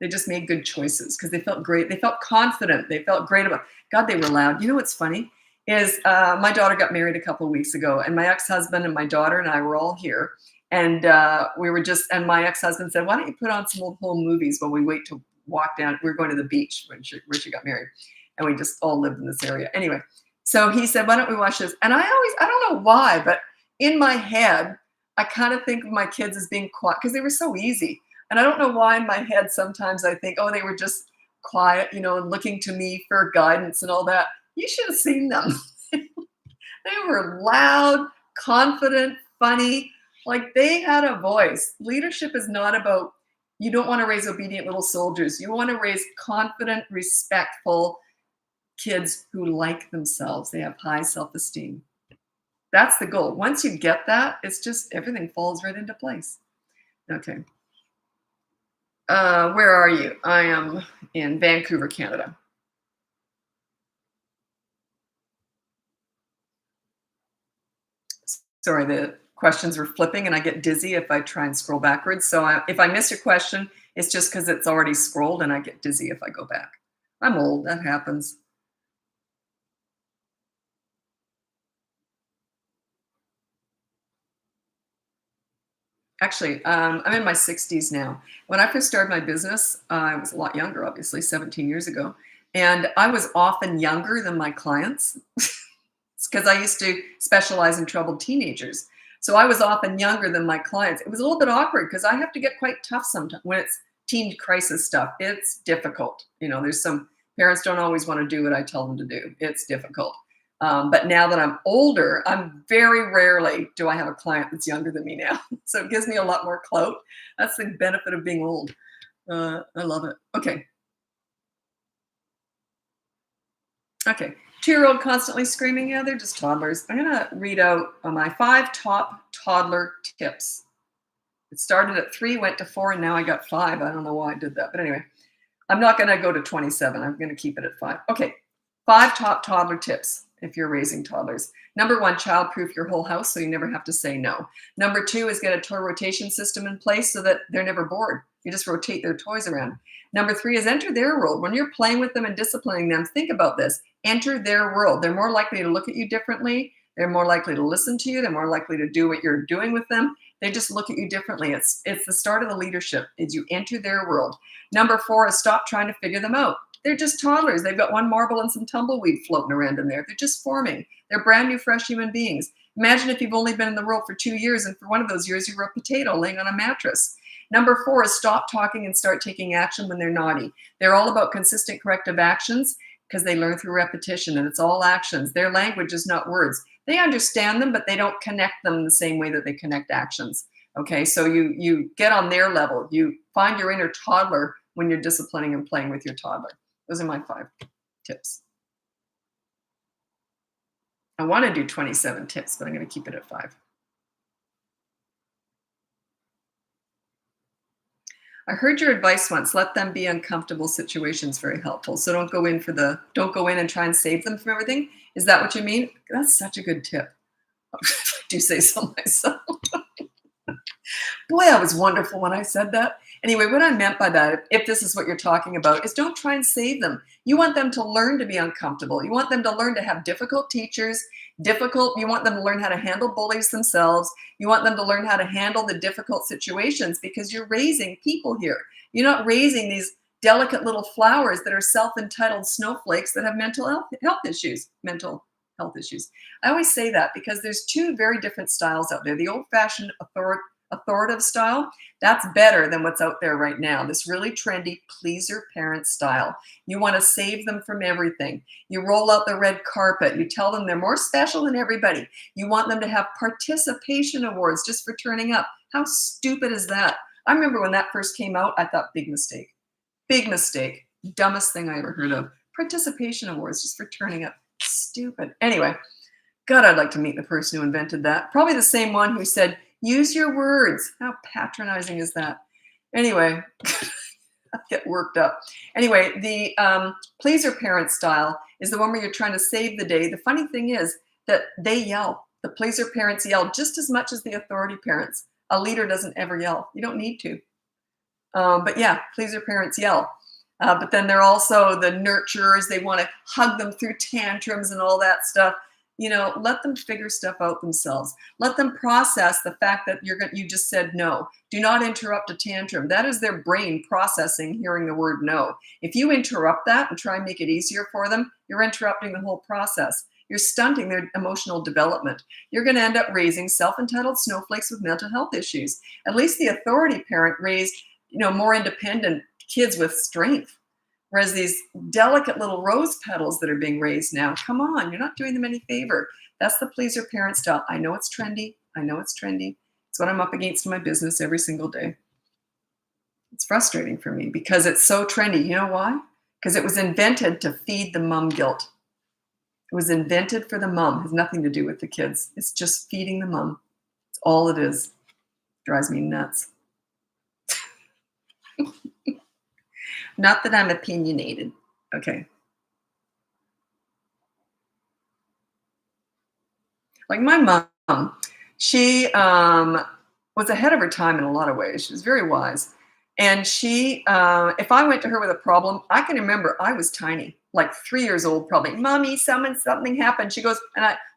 They just made good choices because they felt great. They felt confident. They felt great about, God, they were loud. You know what's funny is my daughter got married a couple of weeks ago, and my ex-husband and my daughter and I were all here. And and my ex-husband said, why don't you put on some old home movies while we wait to walk down? We were going to the beach where she got married. And we just all lived in this area. Anyway, so he said, why don't we watch this? And I don't know why, but in my head, I kind of think of my kids as being quiet because they were so easy. And I don't know why in my head, sometimes I think, oh, they were just quiet, and looking to me for guidance and all that. You should have seen them. They were loud, confident, funny. Like they had a voice. Leadership is not about, you don't want to raise obedient little soldiers. You want to raise confident, respectful kids who like themselves. They have high self-esteem. That's the goal. Once you get that, it's just everything falls right into place. Okay. Where are you? I am in Vancouver, Canada. Sorry, the questions were flipping, and I get dizzy if I try and scroll backwards. So if I miss a question, it's just because it's already scrolled, and I get dizzy if I go back. I'm old. That happens. Actually, I'm in my 60s now. When I first started my business, I was a lot younger, obviously, 17 years ago. And I was often younger than my clients because I used to specialize in troubled teenagers. So I was often younger than my clients. It was a little bit awkward because I have to get quite tough sometimes when it's teen crisis stuff. It's difficult. There's some parents don't always want to do what I tell them to do. It's difficult. But now that I'm older, I'm very rarely do I have a client that's younger than me now. So it gives me a lot more clout. That's the benefit of being old. I love it. Okay. Okay. 2-year-old constantly screaming. Yeah, they're just toddlers. I'm going to read out my 5 top toddler tips. It started at 3, went to 4, and now I got 5. I don't know why I did that. But anyway, I'm not going to go to 27. I'm going to keep it at 5. Okay. 5 top toddler tips if you're raising toddlers. Number 1, child-proof your whole house so you never have to say no. Number 2 is get a toy rotation system in place so that they're never bored. You just rotate their toys around. Number 3 is enter their world. When you're playing with them and disciplining them, think about this. Enter their world. They're more likely to look at you differently. They're more likely to listen to you. They're more likely to do what you're doing with them. They just look at you differently. It's the start of the leadership is you enter their world. Number 4 is stop trying to figure them out. They're just toddlers. They've got one marble and some tumbleweed floating around in there. They're just forming. They're brand new, fresh human beings. Imagine if you've only been in the world for 2 years and for one of those years you were a potato laying on a mattress. Number 4 is stop talking and start taking action when they're naughty. They're all about consistent corrective actions because they learn through repetition, and it's all actions. Their language is not words. They understand them, but they don't connect them the same way that they connect actions. Okay, so you get on their level. You find your inner toddler when you're disciplining and playing with your toddler. Those are my 5 tips. I want to do 27 tips, but I'm going to keep it at 5. I heard your advice once. Let them be uncomfortable situations. Very helpful. So don't go in and try and save them from everything. Is that what you mean? That's such a good tip. I do say so myself. Boy, that was wonderful when I said that. Anyway, what I meant by that, if this is what you're talking about, is don't try and save them. You want them to learn to be uncomfortable. You want them to learn to have difficult teachers, you want them to learn how to handle bullies themselves. You want them to learn how to handle the difficult situations because you're raising people here. You're not raising these delicate little flowers that are self-entitled snowflakes that have mental health issues. I always say that because there's 2 very different styles out there. The old-fashioned authoritative style, that's better than what's out there right now. This really trendy pleaser parent style. You want to save them from everything. You roll out the red carpet. You tell them they're more special than everybody. You want them to have participation awards just for turning up. How stupid is that? I remember when that first came out, I thought big mistake. Big mistake. Dumbest thing I ever heard of. Participation awards just for turning up. Stupid. Anyway, God, I'd like to meet the person who invented that. Probably the same one who said, use your words. How patronizing is that? Anyway, I get worked up. Anyway, the pleaser parent style is the one where you're trying to save the day. The funny thing is that they yell. The pleaser parents yell just as much as the authority parents. A leader doesn't ever yell. You don't need to. But yeah, pleaser parents yell. But then they're also the nurturers. They want to hug them through tantrums and all that stuff. Let them figure stuff out themselves. Let them process the fact that you just said no. Do not interrupt a tantrum. That is their brain processing hearing the word no. If you interrupt that and try and make it easier for them, you're interrupting the whole process. You're stunting their emotional development. You're going to end up raising self-entitled snowflakes with mental health issues. At least the authority parent raised, more independent kids with strength. Whereas these delicate little rose petals that are being raised now, come on, you're not doing them any favor. That's the pleaser parent style. I know it's trendy. It's what I'm up against in my business every single day. It's frustrating for me because it's so trendy. You know why? Because it was invented to feed the mom guilt. It was invented for the mom. It has nothing to do with the kids. It's just feeding the mom. It's all it is. It drives me nuts. Not that I'm opinionated. Okay. Like my mom, She was ahead of her time in a lot of ways. She was very wise. And if I went to her with a problem, I can remember I was tiny, like 3 years old, probably. Mommy, something happened. She goes,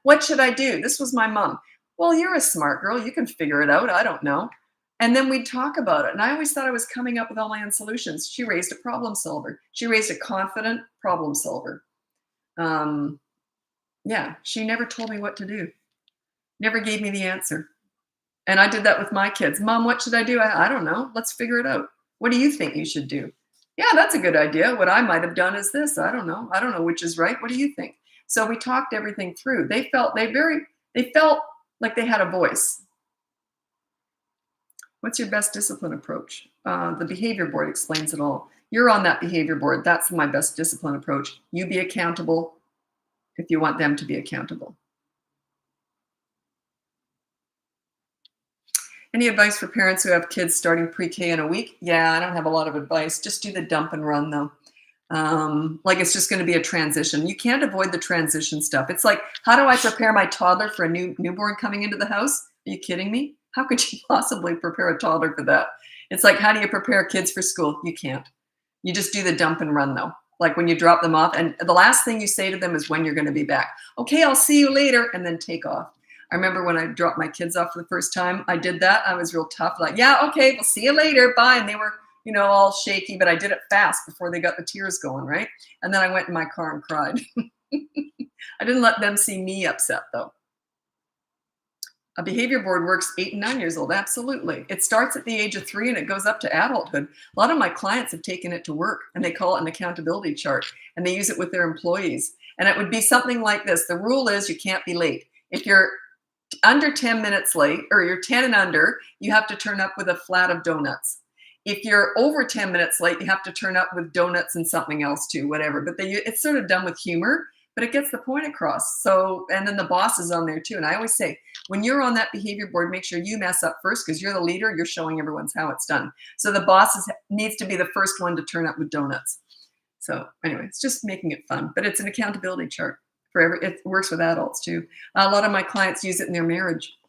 what should I do? This was my mom. Well, you're a smart girl. You can figure it out. I don't know. And then we'd talk about it. And I always thought I was coming up with all my own solutions. She raised a problem solver. She raised a confident problem solver. Yeah, she never told me what to do. Never gave me the answer. And I did that with my kids. Mom, what should I do? I don't know. Let's figure it out. What do you think you should do? Yeah, that's a good idea. What I might have done is this. I don't know. I don't know which is right. What do you think? So we talked everything through. They felt like they had a voice. What's your best discipline approach? The behavior board explains it all. You're on that behavior board. That's my best discipline approach. You be accountable if you want them to be accountable. Any advice for parents who have kids starting pre-K in a week? Yeah, I don't have a lot of advice. Just do the dump and run, though. Like it's just going to be a transition. You can't avoid the transition stuff. It's like, how do I prepare my toddler for a newborn coming into the house? Are you kidding me? How could you possibly prepare a toddler for that? It's like, how do you prepare kids for school? You can't. You just do the dump and run, though. Like when you drop them off, and the last thing you say to them is when you're going to be back. Okay, I'll see you later, and then take off. I remember when I dropped my kids off for the first time, I did that. I was real tough, like, yeah, okay, we'll see you later, bye. And they were, all shaky, but I did it fast before they got the tears going, right? And then I went in my car and cried. I didn't let them see me upset, though. A behavior board works 8 and 9 years old, absolutely. It starts at the age of 3 and it goes up to adulthood. A lot of my clients have taken it to work, and they call it an accountability chart, and they use it with their employees. And it would be something like this. The rule is you can't be late. If you're under 10 minutes late, or you're 10 and under, you have to turn up with a flat of donuts. If you're over 10 minutes late, you have to turn up with donuts and something else too, whatever. But it's sort of done with humor, but it gets the point across. So, and then the boss is on there too. And I always say, when you're on that behavior board, make sure you mess up first, because you're the leader. You're showing everyone how it's done. So the boss needs to be the first one to turn up with donuts. So anyway, it's just making it fun, but it's an accountability chart. It works with adults too. A lot of my clients use it in their marriage.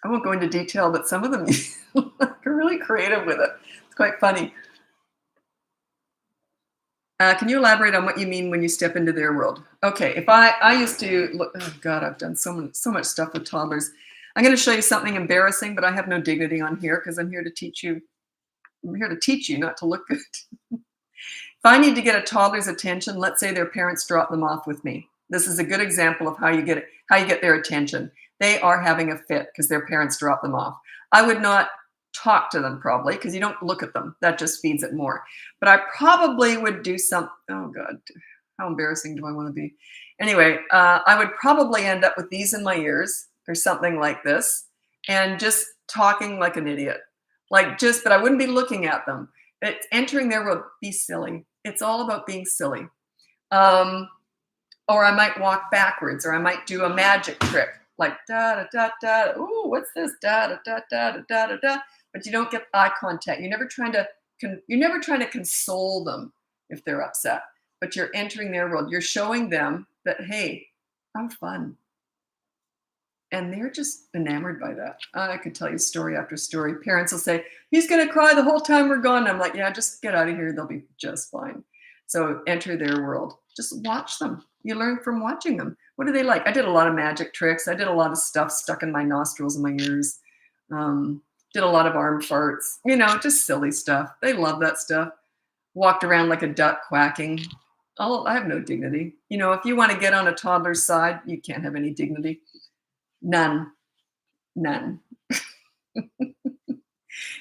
I won't go into detail, but some of them are really creative with it. It's quite funny. Can you elaborate on what you mean when you step into their world? Okay, if I used to look, oh God, I've done so much stuff with toddlers. I'm going to show you something embarrassing, but I have no dignity on here because I'm here to teach you. I'm here to teach you, not to look good. If I need to get a toddler's attention, let's say their parents drop them off with me. This is a good example of how you get their attention. They are having a fit because their parents drop them off. I would not talk to them probably, because you don't look at them. That just feeds it more. But I probably would do some, oh God, how embarrassing do I want to be? Anyway, I would probably end up with these in my ears or something like this, and just talking like an idiot. But I wouldn't be looking at them. It's entering their world. Be silly. It's all about being silly. Or I might walk backwards, or I might do a magic trick, like da da da da. Ooh, what's this? Da da da da da da da da. But you don't get eye contact. You're never trying to console them if they're upset. But you're entering their world. You're showing them that, hey, I'm fun. And they're just enamored by that. I could tell you story after story. Parents will say, he's going to cry the whole time we're gone. I'm like, yeah, just get out of here. They'll be just fine. So enter their world. Just watch them. You learn from watching them. What do they like? I did a lot of magic tricks. I did a lot of stuff stuck in my nostrils and my ears. Did a lot of arm farts. Just silly stuff. They love that stuff. Walked around like a duck quacking. I have no dignity. If you want to get on a toddler's side, you can't have any dignity. None.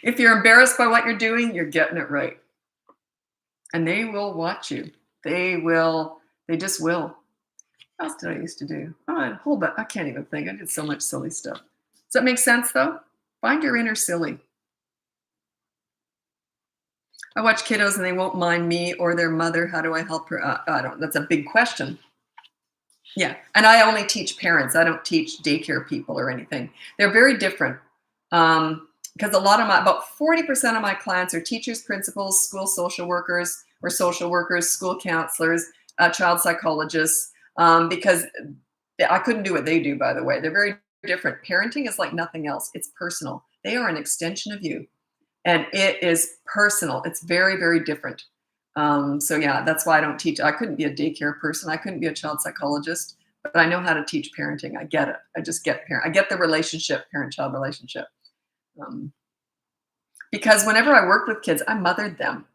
If you're embarrassed by what you're doing, you're getting it right. And they will watch you. They just will. What else did I used to do? Hold on. I can't even think. I did so much silly stuff. Does that make sense, though? Find your inner silly. I watch kiddos and they won't mind me or their mother. How do I help her? That's a big question. Yeah, and I only teach parents. I don't teach daycare people or anything. They're very different, because about 40% of my clients are teachers, principals, school social workers, school counselors, child psychologists, because I couldn't do what they do, by the way. They're very different. Parenting is like nothing else. It's personal. They are an extension of you, and it is personal. It's very, very different. So yeah, that's why I don't teach. I couldn't be a daycare person. I couldn't be a child psychologist, but I know how to teach parenting. I get it. I just get parent. I get the relationship, parent-child relationship. Um, because whenever I worked with kids, I mothered them.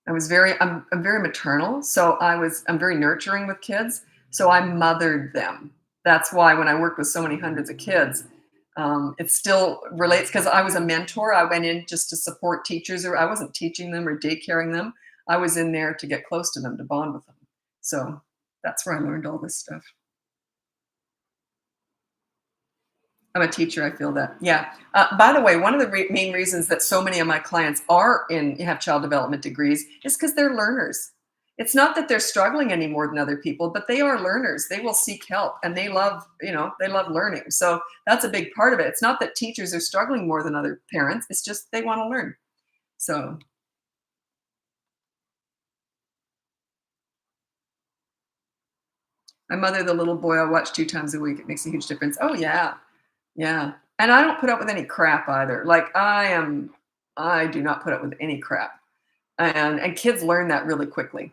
I'm very maternal, so I'm very nurturing with kids, so I mothered them. That's why when I worked with so many hundreds of kids, it still relates because I was a mentor. I went in just to support teachers, or I wasn't teaching them or daycaring them. I was in there to get close to them, to bond with them. So that's where I learned all this stuff. I'm a teacher. I feel that. Yeah. By the way, one of the main reasons that so many of my clients have child development degrees is because they're learners. It's not that they're struggling any more than other people, but they are learners. They will seek help, and they love learning. So that's a big part of it. It's not that teachers are struggling more than other parents. It's just they want to learn. So my mother, the little boy I watch 2 times a week. It makes a huge difference. Oh yeah. Yeah, and I don't put up with any crap either. Like, I do not put up with any crap, and kids learn that really quickly.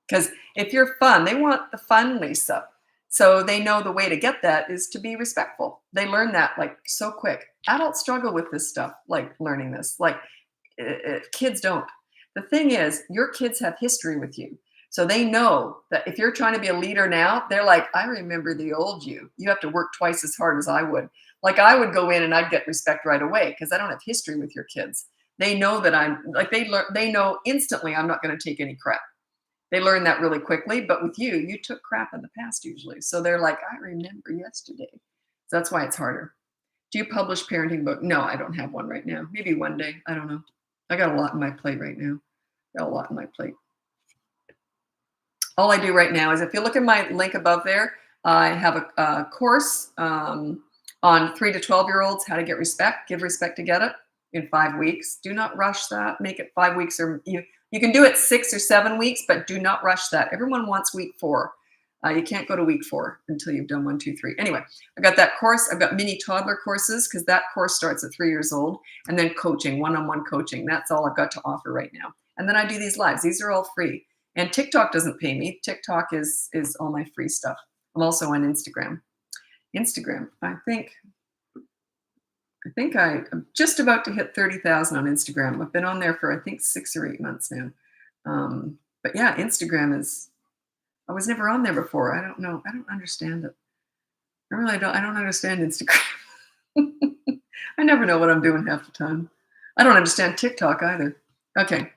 Because if you're fun, they want the fun, Lisa. So they know the way to get that is to be respectful. They learn that like so quick. Adults struggle with this stuff, like learning this. Like kids don't. The thing is, your kids have history with you. So they know that if you're trying to be a leader now, they're like, I remember the old you. You have to work twice as hard as I would. Like I would go in and I'd get respect right away because I don't have history with your kids. They know that I'm like they know instantly I'm not going to take any crap. They learn that really quickly, but with you, you took crap in the past usually. So they're like, I remember yesterday. So that's why it's harder. Do you publish parenting book? No, I don't have one right now. Maybe one day. I don't know. I got a lot on my plate right now. Got a lot on my plate. All I do right now is if you look at my link above there, I have a course on 3 to 12-year-olds, how to get respect, give respect to get it in 5 weeks. Do not rush that. Make it 5 weeks, or you can do it 6 or 7 weeks, but do not rush that. Everyone wants week 4. You can't go to week 4 until you've done 1, 2, 3. Anyway, I got that course. I've got mini toddler courses because that course starts at 3 years old, and then coaching, one-on-one coaching. That's all I've got to offer right now. And then I do these lives. These are all free. And TikTok doesn't pay me. TikTok is all my free stuff. I'm also on Instagram. I think I'm just about to hit 30,000 on Instagram. I've been on there for I think 6 or 8 months now. But yeah, Instagram is. I was never on there before. I don't know. I don't understand it. I really don't. I don't understand Instagram. I never know what I'm doing half the time. I don't understand TikTok either. Okay.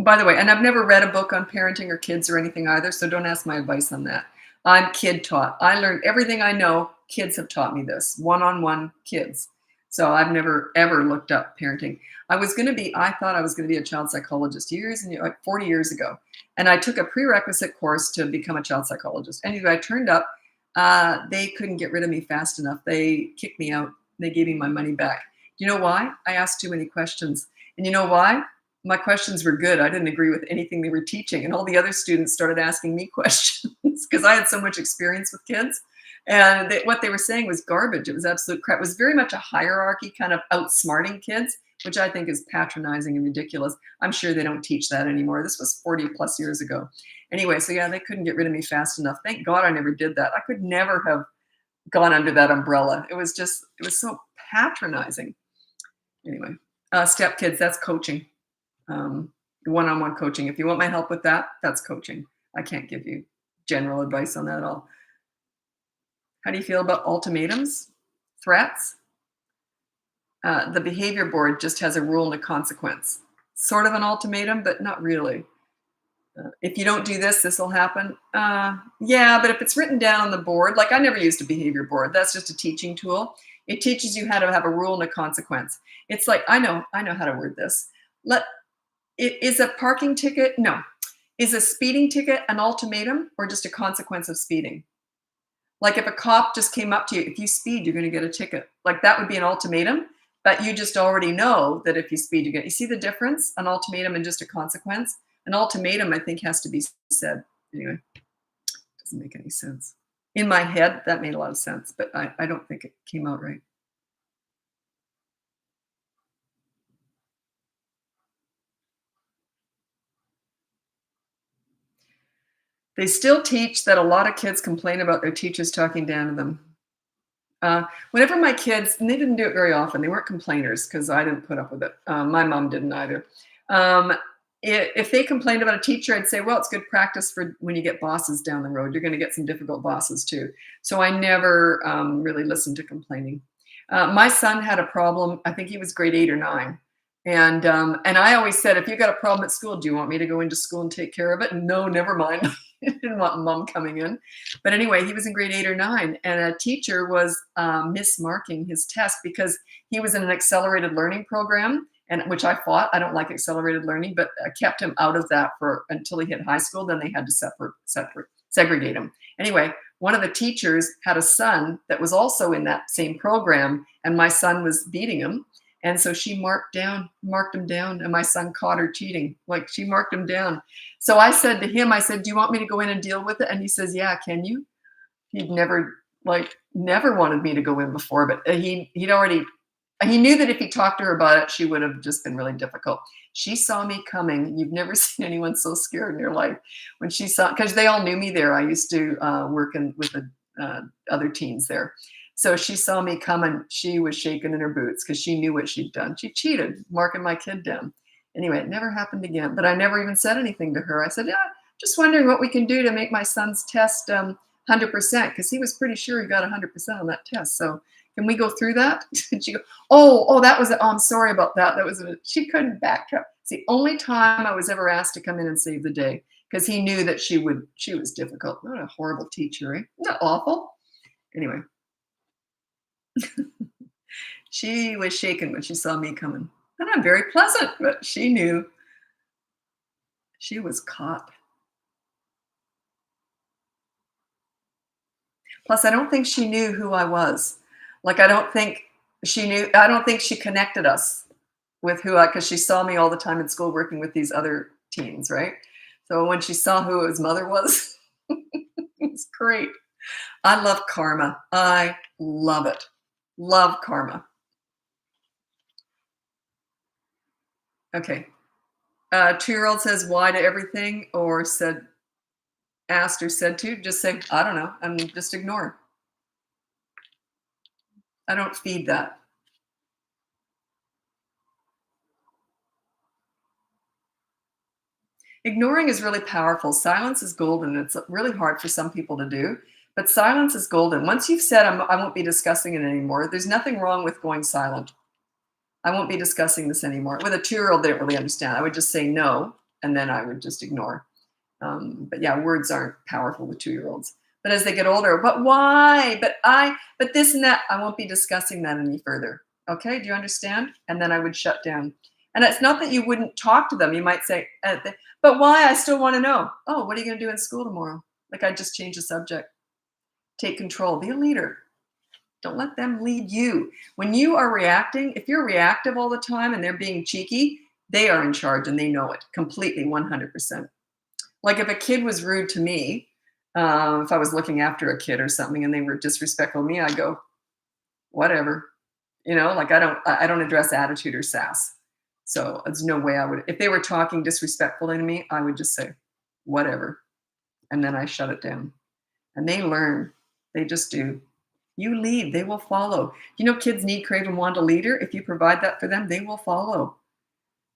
By the way, and I've never read a book on parenting or kids or anything either, so don't ask my advice on that. I'm kid taught. I learned everything I know. Kids have taught me this, one-on-one kids. So I've never ever looked up parenting. I thought I was going to be a child psychologist like 40 years ago. And I took a prerequisite course to become a child psychologist. Anyway, I turned up. They couldn't get rid of me fast enough. They kicked me out. They gave me my money back. You know why? I asked too many questions. And you know why? My questions were good. I didn't agree with anything they were teaching. And all the other students started asking me questions because I had so much experience with kids. And what they were saying was garbage. It was absolute crap. It was very much a hierarchy, kind of outsmarting kids, which I think is patronizing and ridiculous. I'm sure they don't teach that anymore. This was 40 plus years ago. Anyway, so yeah, they couldn't get rid of me fast enough. Thank God I never did that. I could never have gone under that umbrella. It was so patronizing. Anyway, step kids, that's coaching. One-on-one coaching. If you want my help with that, that's coaching. I can't give you general advice on that at all. How do you feel about ultimatums? Threats? The behavior board just has a rule and a consequence. Sort of an ultimatum, but not really. If you don't do this, this will happen. Yeah, but if it's written down on the board, like I never used a behavior board. That's just a teaching tool. It teaches you how to have a rule and a consequence. It's like, I know how to word this. Is a parking ticket? No. Is a speeding ticket an ultimatum or just a consequence of speeding? Like if a cop just came up to you, if you speed, you're going to get a ticket. Like that would be an ultimatum, but you just already know that if you speed, you see the difference? An ultimatum and just a consequence. An ultimatum, I think, has to be said. Anyway, doesn't make any sense. In my head, that made a lot of sense, but I don't think it came out right. They still teach that a lot of kids complain about their teachers talking down to them. Whenever my kids, and they didn't do it very often, they weren't complainers because I didn't put up with it. My mom didn't either. Um, if they complained about a teacher, I'd say, well, it's good practice for when you get bosses down the road. You're going to get some difficult bosses too. So I never really listened to complaining. My son had a problem. I think he was grade 8 or 9. And I always said, if you got a problem at school, do you want me to go into school and take care of it? No, never mind. I didn't want mom coming in. But anyway, he was in grade 8 or 9, and a teacher was mismarking his test because he was in an accelerated learning program, and which I fought. I don't like accelerated learning, but I kept him out of that for until he hit high school. Then they had to segregate him. Anyway, one of the teachers had a son that was also in that same program, and my son was beating him. And so she marked him down, and my son caught her cheating. Like, she marked him down. So I said to him, I said, do you want me to go in and deal with it? And he says, yeah, can you? He'd never wanted me to go in before, but he knew that if he talked to her about it, she would have just been really difficult. She saw me coming. You've never seen anyone so scared in your life. When she saw, because they all knew me there. I used to work with the other teens there. So she saw me coming. She was shaking in her boots because she knew what she'd done. She cheated, marking my kid down. Anyway, it never happened again. But I never even said anything to her. I said, yeah, just wondering what we can do to make my son's test 100%, because he was pretty sure he got 100% on that test. So can we go through that? And she go, oh, that was it. Oh, I'm sorry about that. She couldn't backtrack. It's the only time I was ever asked to come in and save the day, because he knew that she was difficult. What a horrible teacher, eh? Isn't that awful? Anyway. She was shaken when she saw me coming. And I'm very pleasant, but she knew she was caught. Plus, I don't think she knew who I was. Like, I don't think she connected us with because she saw me all the time in school working with these other teens, right? So when she saw who his mother was, it's great. I love karma. I love it. Love karma. Okay. 2-year-old says why to everything, or asked or said to. Just say, I don't know, and just ignore. I don't feed that. Ignoring is really powerful. Silence is golden. It's really hard for some people to do, but silence is golden. Once you've said, I won't be discussing it anymore, there's nothing wrong with going silent. I won't be discussing this anymore. With a 2-year-old, they don't really understand. I would just say no, and then I would just ignore. But yeah, words aren't powerful with 2-year-olds. But as they get older, but why? But this and that, I won't be discussing that any further. Okay, do you understand? And then I would shut down. And it's not that you wouldn't talk to them. You might say, but why? I still want to know. Oh, what are you going to do in school tomorrow? Like, I just change the subject. Take control. Be a leader. Don't let them lead you. When you are reacting, if you're reactive all the time and they're being cheeky, they are in charge and they know it completely, 100%. Like, if a kid was rude to me, if I was looking after a kid or something and they were disrespectful to me, I go, whatever. Like, I don't address attitude or sass. So there's no way I would. If they were talking disrespectfully to me, I would just say, whatever. And then I shut it down. And they learn. They just do. You lead, they will follow. Kids need, crave, and want a leader. If you provide that for them, they will follow.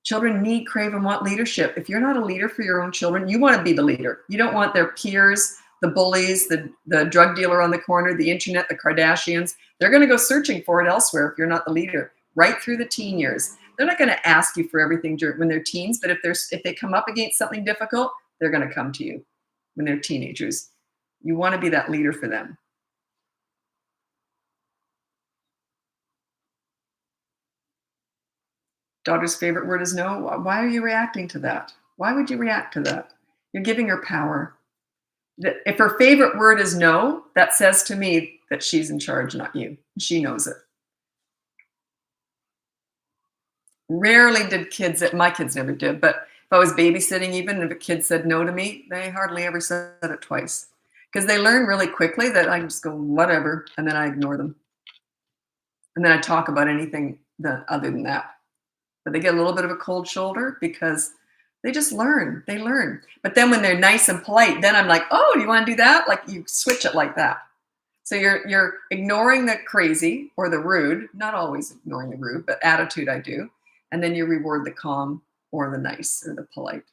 Children need, crave, and want leadership. If you're not a leader for your own children, you want to be the leader. You don't want their peers, the bullies, the drug dealer on the corner, the internet, the Kardashians. They're going to go searching for it elsewhere if you're not the leader. Right through the teen years. They're not going to ask you for everything when they're teens, but if they come up against something difficult, they're going to come to you when they're teenagers. You want to be that leader for them. Daughter's favorite word is no. Why are you reacting to that? Why would you react to that? You're giving her power. If her favorite word is no, that says to me that she's in charge, not you. She knows it. Rarely did my kids never did, but I was babysitting, even if a kid said no to me, they hardly ever said it twice. Because they learn really quickly that I just go, whatever, and then I ignore them. And then I talk about anything that other than that. But they get a little bit of a cold shoulder because they just learn. They learn. But then when they're nice and polite, then I'm like, oh, you want to do that? Like you switch it like that. So you're ignoring the crazy or the rude, not always ignoring the rude, but attitude I do. And then you reward the calm or the nice or the polite.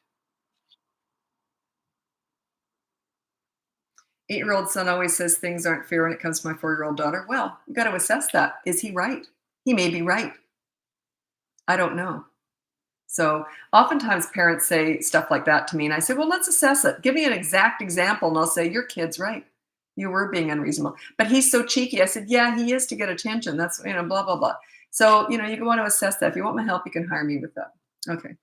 8-year-old son always says things aren't fair when it comes to my 4-year-old daughter. Well, you got to assess that. Is he right? He may be right. I don't know. So oftentimes parents say stuff like that to me, and I say, well, let's assess it. Give me an exact example, and I'll say, your kid's right. You were being unreasonable. But he's so cheeky. I said, yeah, he is to get attention. That's, blah, blah, blah. So, you want to assess that. If you want my help, you can hire me with that. Okay.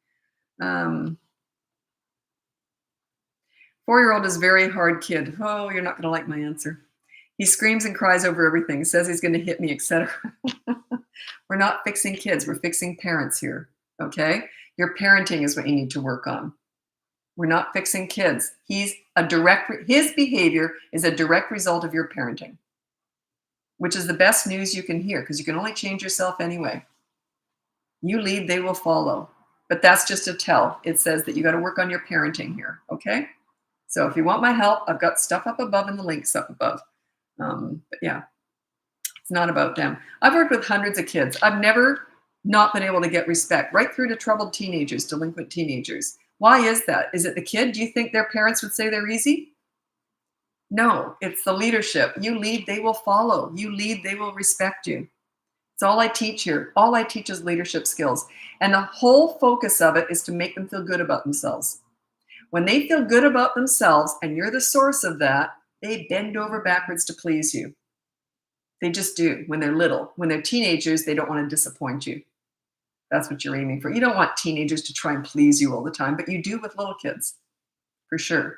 4-year-old is very hard kid. Oh, you're not going to like my answer. He screams and cries over everything, says he's going to hit me, etc. We're not fixing kids. We're fixing parents here. Okay? Your parenting is what you need to work on. We're not fixing kids. His behavior is a direct result of your parenting, which is the best news you can hear because you can only change yourself anyway. You lead, they will follow. But that's just a tell. It says that you got to work on your parenting here. Okay? So if you want my help, I've got stuff up above and the links up above. But yeah, it's not about them. I've worked with hundreds of kids. I've never not been able to get respect, right through to troubled teenagers, delinquent teenagers. Why is that? Is it the kid? Do you think their parents would say they're easy? No, it's the leadership. You lead, they will follow. You lead, they will respect you. It's all I teach here. All I teach is leadership skills. And the whole focus of it is to make them feel good about themselves. When they feel good about themselves and you're the source of that, they bend over backwards to please you. They just do when they're little. When they're teenagers, they don't want to disappoint you. That's what you're aiming for. You don't want teenagers to try and please you all the time, but you do with little kids, for sure.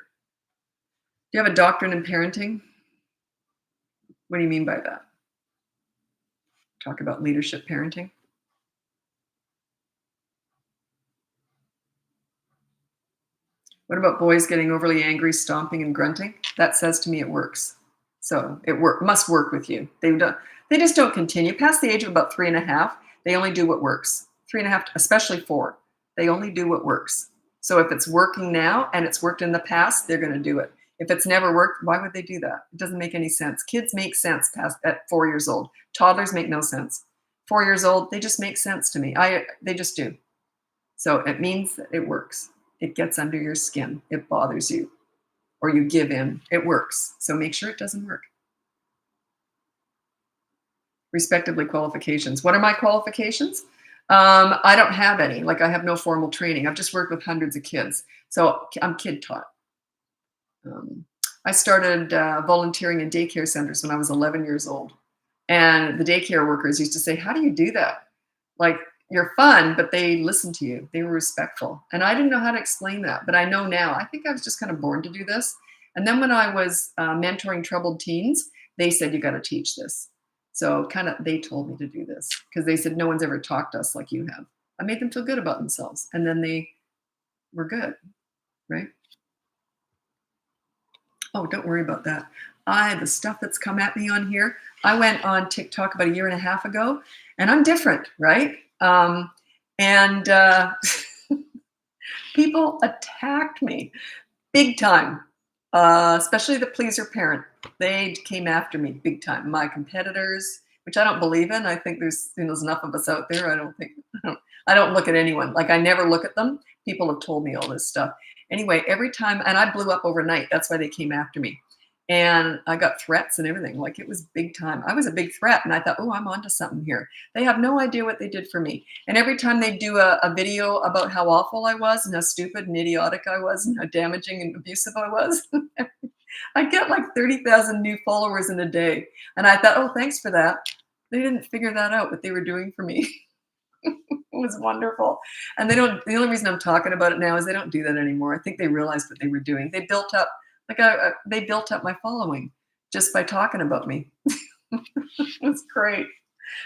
Do you have a doctorate in parenting? What do you mean by that? Talk about leadership parenting. What about boys getting overly angry, stomping, and grunting? That says to me it works. So it must work with you. They just don't continue. Past the age of about 3.5, they only do what works. 3.5, especially 4. They only do what works. So if it's working now and it's worked in the past, they're going to do it. If it's never worked, why would they do that? It doesn't make any sense. Kids make sense at 4 years old. Toddlers make no sense. 4 years old, they just make sense to me. They just do. So it means that it works. It gets under your skin. It bothers you. Or you give in. It works. So make sure it doesn't work. Respectively qualifications. What are my qualifications? I don't have any. Like I have no formal training. I've just worked with hundreds of kids. So I'm kid taught. I started volunteering in daycare centers when I was 11 years old. And the daycare workers used to say, how do you do that? Like, you're fun, but they listened to you. They were respectful. And I didn't know how to explain that, but I know now. I think I was just kind of born to do this. And then when I was mentoring troubled teens, they said, you got to teach this. So they told me to do this because they said, no one's ever talked to us like you have. I made them feel good about themselves. And then they were good, right? Oh, don't worry about that. The stuff that's come at me on here, I went on TikTok about 1.5 years ago, and I'm different, right? People attacked me big time, especially the pleaser parent. They came after me big time. My competitors, which I don't believe in. I think there's enough of us out there. I don't look at anyone. Like I never look at them. People have told me all this stuff. Anyway, every time, and I blew up overnight. That's why they came after me. And I got threats and everything. Like it was big time. I was a big threat. And I thought, oh, I'm onto something here. They have no idea what they did for me. And every time they do a video about how awful I was and how stupid and idiotic I was and how damaging and abusive I was, I get like 30,000 new followers in a day. And I thought, oh, thanks for that. They didn't figure that out, what they were doing for me. It was wonderful. And the only reason I'm talking about it now is they don't do that anymore. I think they realized what they were doing. They built up they built up my following just by talking about me. It was great.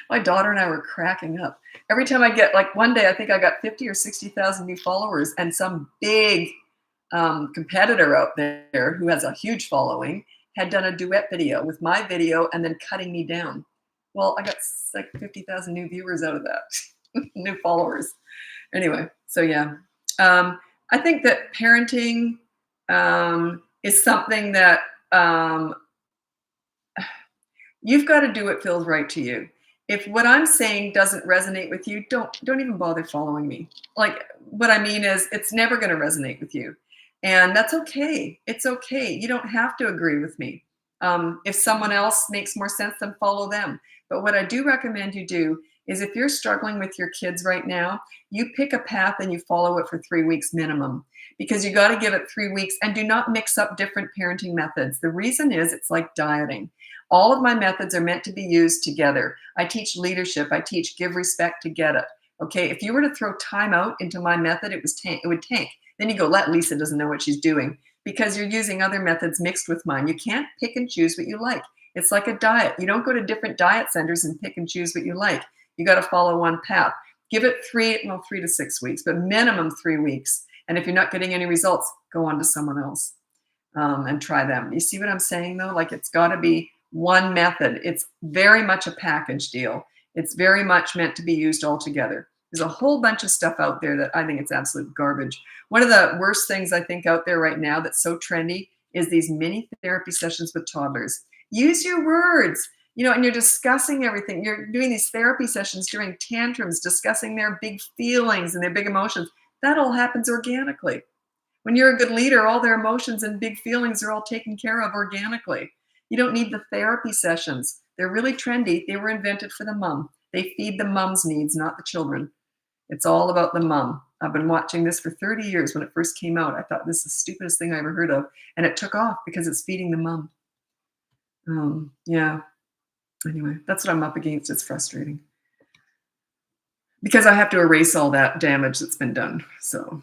My daughter and I were cracking up. Every time I get, like one day, I think I got 50 or 60,000 new followers, and some big competitor out there who has a huge following had done a duet video with my video and then cutting me down. Well, I got like 50,000 new viewers out of that, new followers. Anyway, so yeah. I think that parenting is something that you've got to do what feels right to you. If what I'm saying doesn't resonate with you, don't even bother following me. Like, what I mean is, it's never going to resonate with you, and that's okay. It's okay. You don't have to agree with me. If someone else makes more sense, then follow them. But what I do recommend you do is, if you're struggling with your kids right now, you pick a path and you follow it for 3 weeks minimum, because you got to give it 3 weeks, and do not mix up different parenting methods. The reason is, it's like dieting. All of my methods are meant to be used together. I teach leadership. I teach give respect to get it. Okay, if you were to throw time out into my method, it would tank. Then you go, let Lisa doesn't know what she's doing, because you're using other methods mixed with mine. You can't pick and choose what you like. It's like a diet. You don't go to different diet centers and pick and choose what you like. You got to follow one path. Give it 3 to 6 weeks, but minimum 3 weeks. And if you're not getting any results, go on to someone else and try them. You see what I'm saying, though? Like, it's got to be one method. It's very much a package deal. It's very much meant to be used all together. There's a whole bunch of stuff out there that I think it's absolute garbage. One of the worst things I think out there right now that's so trendy is these mini therapy sessions with toddlers. Use your words, and you're discussing everything. You're doing these therapy sessions during tantrums, discussing their big feelings and their big emotions. That all happens organically. When you're a good leader, all their emotions and big feelings are all taken care of organically. You don't need the therapy sessions. They're really trendy. They were invented for the mom. They feed the mom's needs, not the children. It's all about the mom. I've been watching this for 30 years. When it first came out, I thought, this is the stupidest thing I ever heard of. And it took off because it's feeding the mom. Yeah. Anyway, that's what I'm up against. It's frustrating, because I have to erase all that damage that's been done. So.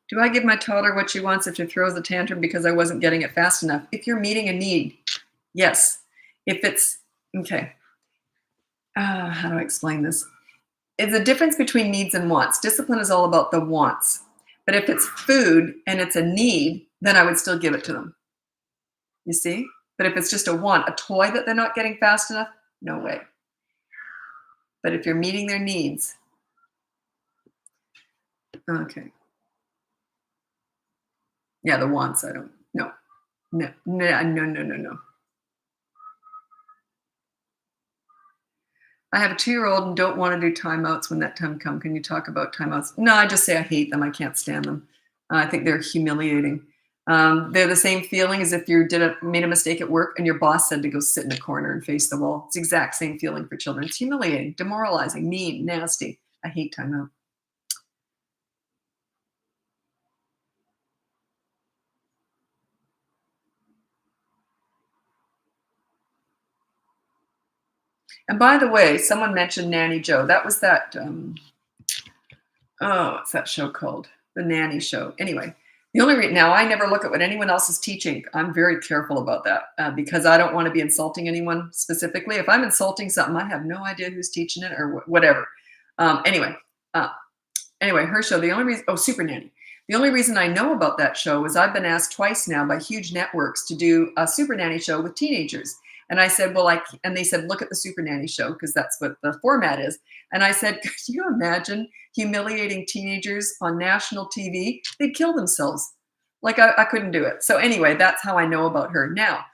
Do I give my toddler what she wants if she throws a tantrum because I wasn't getting it fast enough? If you're meeting a need, yes. If it's, okay. How do I explain this? It's a difference between needs and wants. Discipline is all about the wants. But if it's food and it's a need, then I would still give it to them. You see? But if it's just a want, a toy that they're not getting fast enough, no way. But if you're meeting their needs, okay. Yeah, the wants, I don't, no. No. I have a 2-year-old and don't want to do timeouts when that time comes. Can you talk about timeouts? No, I just say I hate them. I can't stand them. I think they're humiliating. They're the same feeling as if you made a mistake at work and your boss said to go sit in a corner and face the wall. It's the exact same feeling for children. It's humiliating, demoralizing, mean, nasty. I hate timeout. And by the way, someone mentioned Nanny Joe. That was that, what's that show called? The Nanny Show. Anyway, the only reason, now I never look at what anyone else is teaching. I'm very careful about that because I don't want to be insulting anyone specifically. If I'm insulting something, I have no idea who's teaching it or whatever. Anyway, her show, the only reason, Super Nanny. The only reason I know about that show is I've been asked twice now by huge networks to do a Super Nanny show with teenagers. And I said, and they said, look at the Super Nanny show, because that's what the format is. And I said, could you imagine humiliating teenagers on national TV? They'd kill themselves. Like, I couldn't do it. So anyway, that's how I know about her. Now,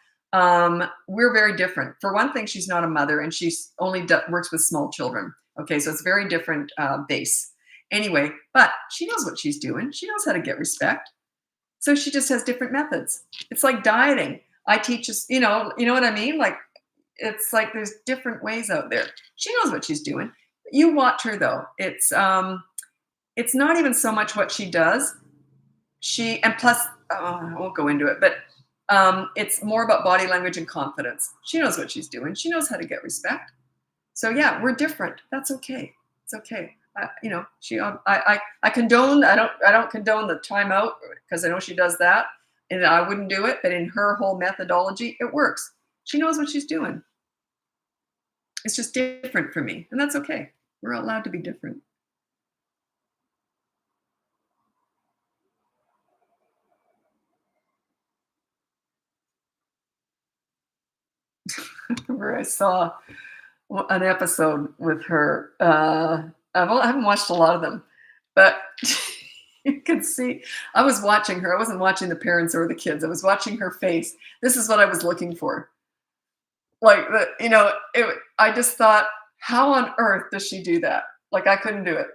we're very different. For one thing, she's not a mother, and she's only works with small children. Okay, so it's very different base. Anyway, but she knows what she's doing. She knows how to get respect. So she just has different methods. It's like dieting. I teach us, you know what I mean? Like, it's like there's different ways out there. She knows what she's doing. You watch her though. It's not even so much what she does. And plus, I won't go into it, but it's more about body language and confidence. She knows what she's doing. She knows how to get respect. So yeah, we're different. That's okay. It's okay. I condone. I don't condone the timeout because I know she does that, and I wouldn't do it. But in her whole methodology, it works. She knows what she's doing. It's just different for me, and that's okay. We're allowed to be different. Remember, I saw an episode with her. I haven't watched a lot of them, but you could see I was watching her. I wasn't watching the parents or the kids. I was watching her face. This is what I was looking for. Like I just thought, how on earth does she do that? Like I couldn't do it.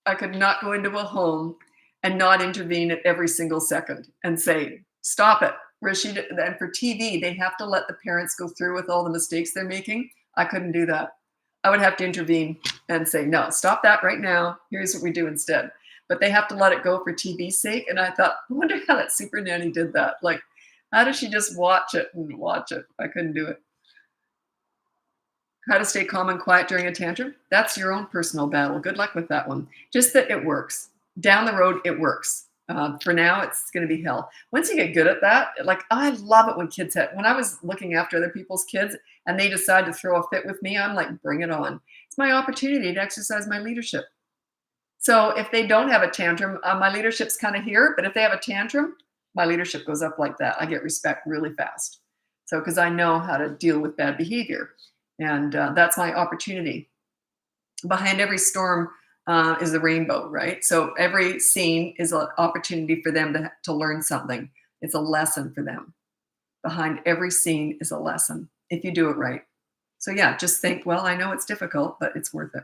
I could not go into a home and not intervene at every single second and say, stop it. Rashida, and for TV, they have to let the parents go through with all the mistakes they're making. I couldn't do that. I would have to intervene and say, no, stop that right now. Here's what we do instead. But they have to let it go for TV's sake. And I thought, I wonder how that super nanny did that. Like, how does she just watch it and watch it? I couldn't do it. How to stay calm and quiet during a tantrum? That's your own personal battle. Good luck with that one. Just that it works. Down the road, it works. For now, it's going to be hell. Once you get good at that, like I love it when kids when I was looking after other people's kids and they decide to throw a fit with me, I'm like, bring it on. It's my opportunity to exercise my leadership. So if they don't have a tantrum, my leadership's kind of here. But if they have a tantrum, my leadership goes up like that. I get respect really fast. So because I know how to deal with bad behavior. And that's my opportunity. Behind every storm is a rainbow, right? So every scene is an opportunity for them to learn something. It's a lesson for them. Behind every scene is a lesson if you do it right. So yeah, just think, well, I know it's difficult, but it's worth it.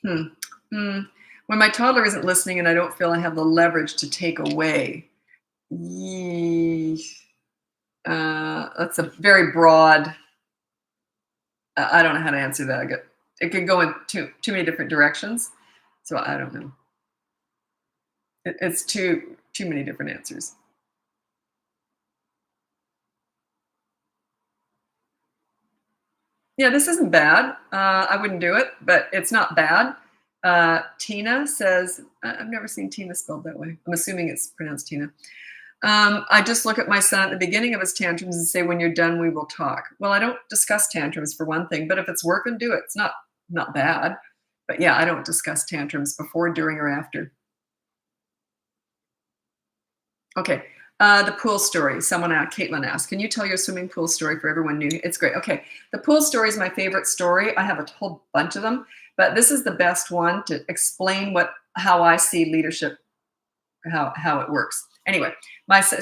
Hmm. Hmm. When my toddler isn't listening and I don't feel I have the leverage to take away, that's a very broad. I don't know how to answer that. It could go in too many different directions, so I don't know. It's too many different answers. Yeah, this isn't bad. I wouldn't do it, but it's not bad. Tina says, I've never seen Tina spelled that way. I'm assuming it's pronounced Tina. I just look at my son at the beginning of his tantrums and say, when you're done, we will talk. Well, I don't discuss tantrums for one thing, but if it's working, do it. It's not bad. But yeah, I don't discuss tantrums before, during, or after. Okay. The pool story. Caitlin asked, can you tell your swimming pool story for everyone new? It's great. Okay. The pool story is my favorite story. I have a whole bunch of them, but this is the best one to explain how I see leadership, how it works. Anyway,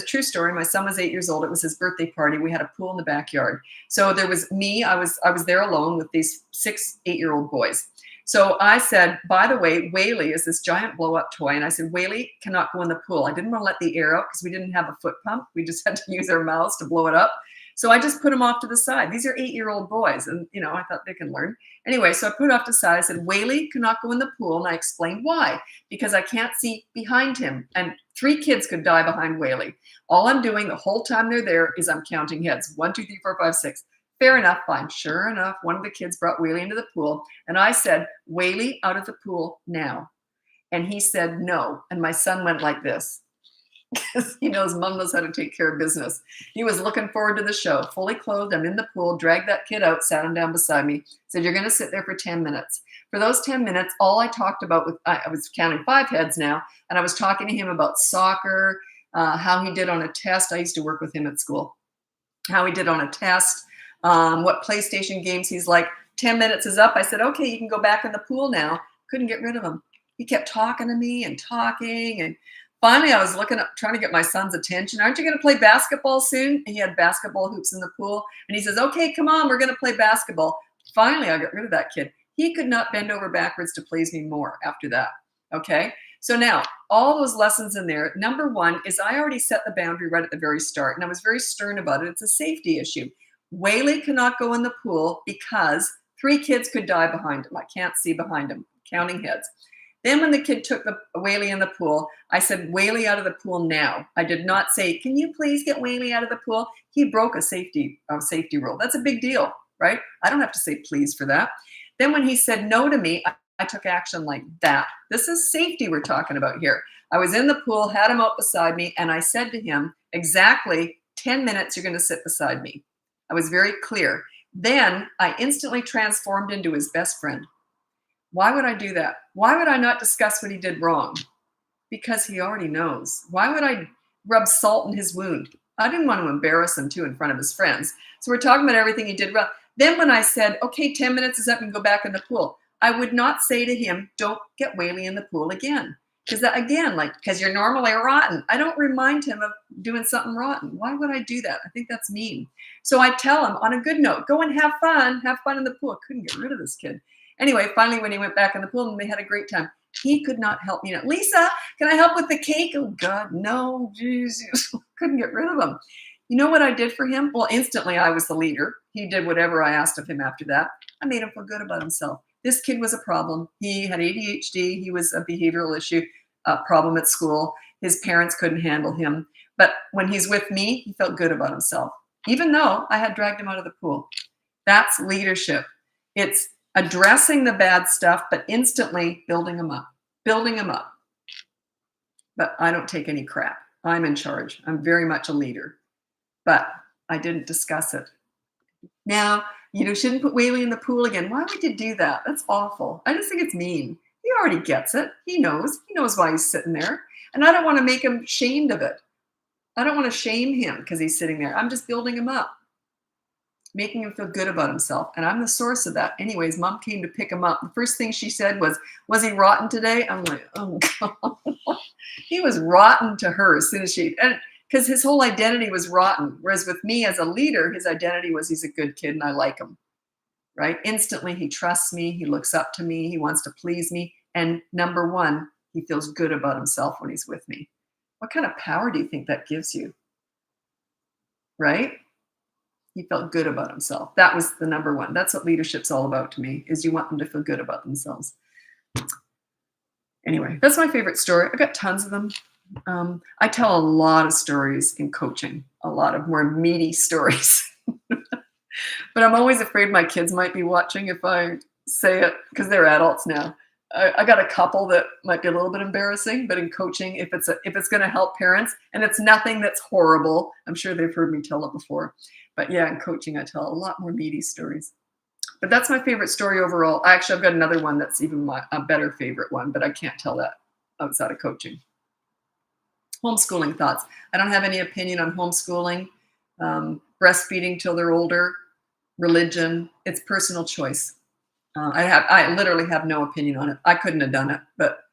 true story. My son was 8 years old. It was his birthday party. We had a pool in the backyard. So there was me. I was there alone with these 8-year-old boys. So I said, by the way, Whaley is this giant blow-up toy. And I said, Whaley cannot go in the pool. I didn't want to let the air out because we didn't have a foot pump. We just had to use our mouths to blow it up. So I just put him off to the side. These are 8-year-old boys. And, I thought they can learn. Anyway, so I put it off to the side. I said, Whaley cannot go in the pool. And I explained why. Because I can't see behind him. And 3 kids could die behind Whaley. All I'm doing the whole time they're there is I'm counting heads. 1, 2, 3, 4, 5, 6. Fair enough, fine. Sure enough, one of the kids brought Whaley into the pool. And I said, Whaley, out of the pool now. And he said, no. And my son went like this. Because he knows mom knows how to take care of business. He was looking forward to the show. Fully clothed, I'm in the pool, dragged that kid out, sat him down beside me, said, you're going to sit there for 10 minutes. For those 10 minutes, all I talked about, I was counting 5 heads now, and I was talking to him about soccer, how he did on a test. I used to work with him at school. How he did on a test, what PlayStation games he's like. 10 minutes is up. I said, okay, you can go back in the pool now. Couldn't get rid of him. He kept talking to me and talking. And finally, I was looking up, trying to get my son's attention. Aren't you going to play basketball soon? And he had basketball hoops in the pool. And he says, okay, come on, we're going to play basketball. Finally, I got rid of that kid. He could not bend over backwards to please me more after that. Okay. So now all those lessons in there, number 1 is I already set the boundary right at the very start. And I was very stern about it. It's a safety issue. Whaley cannot go in the pool because 3 kids could die behind him. I can't see behind him, counting heads. Then when the kid took the Whaley in the pool, I said, Whaley out of the pool now. I did not say, can you please get Whaley out of the pool? He broke a safety rule. That's a big deal, right? I don't have to say please for that. Then when he said no to me, I took action like that. This is safety we're talking about here. I was in the pool, had him out beside me, and I said to him, exactly 10 minutes, you're going to sit beside me. I was very clear. Then I instantly transformed into his best friend. Why would I do that? Why would I not discuss what he did wrong? Because he already knows. Why would I rub salt in his wound? I didn't want to embarrass him too in front of his friends. So we're talking about everything he did wrong. Then when I said, okay, 10 minutes is up and go back in the pool, I would not say to him, don't get Whaley in the pool again. Because that, again, like, because you're normally rotten. I don't remind him of doing something rotten. Why would I do that? I think that's mean. So I tell him on a good note, go and have fun in the pool. Couldn't get rid of this kid. Anyway, finally, when he went back in the pool and they had a great time, he could not help me. Lisa, can I help with the cake? Oh, God, no. Jesus. Couldn't get rid of him. You know what I did for him? Well, instantly I was the leader. He did whatever I asked of him after that. I made him feel good about himself. This kid was a problem. He had ADHD. He was a behavioral issue, problem at school. His parents couldn't handle him. But when he's with me, he felt good about himself, even though I had dragged him out of the pool. That's leadership. It's addressing the bad stuff, but instantly building him up. But I don't take any crap. I'm in charge. I'm very much a leader. But I didn't discuss it. Now, shouldn't put Whaley in the pool again. Why would you do that? That's awful. I just think it's mean. He already gets it. He knows why he's sitting there. And I don't want to make him ashamed of it. I don't want to shame him because he's sitting there. I'm just building him up, making him feel good about himself. And I'm the source of that. Anyways, Mom came to pick him up. The first thing she said was he rotten today? I'm like, oh, God. He was rotten to her as soon as because his whole identity was rotten. Whereas with me as a leader, his identity was he's a good kid and I like him, right? Instantly, he trusts me. He looks up to me. He wants to please me. And number one, he feels good about himself when he's with me. What kind of power do you think that gives you? Right? He felt good about himself. That was the number one. That's what leadership's all about to me, is you want them to feel good about themselves. Anyway, that's my favorite story. I've got tons of them. I tell a lot of stories in coaching, a lot of more meaty stories. But I'm always afraid my kids might be watching if I say it, because they're adults now. I got a couple that might be a little bit embarrassing, but in coaching, if it's going to help parents, and it's nothing that's horrible, I'm sure they've heard me tell it before. But yeah, in coaching, I tell a lot more meaty stories. But that's my favorite story overall. Actually, I've got another one that's even a better favorite one, but I can't tell that outside of coaching. Homeschooling thoughts. I don't have any opinion on homeschooling, breastfeeding till they're older, religion. It's personal choice. I literally have no opinion on it. I couldn't have done it, but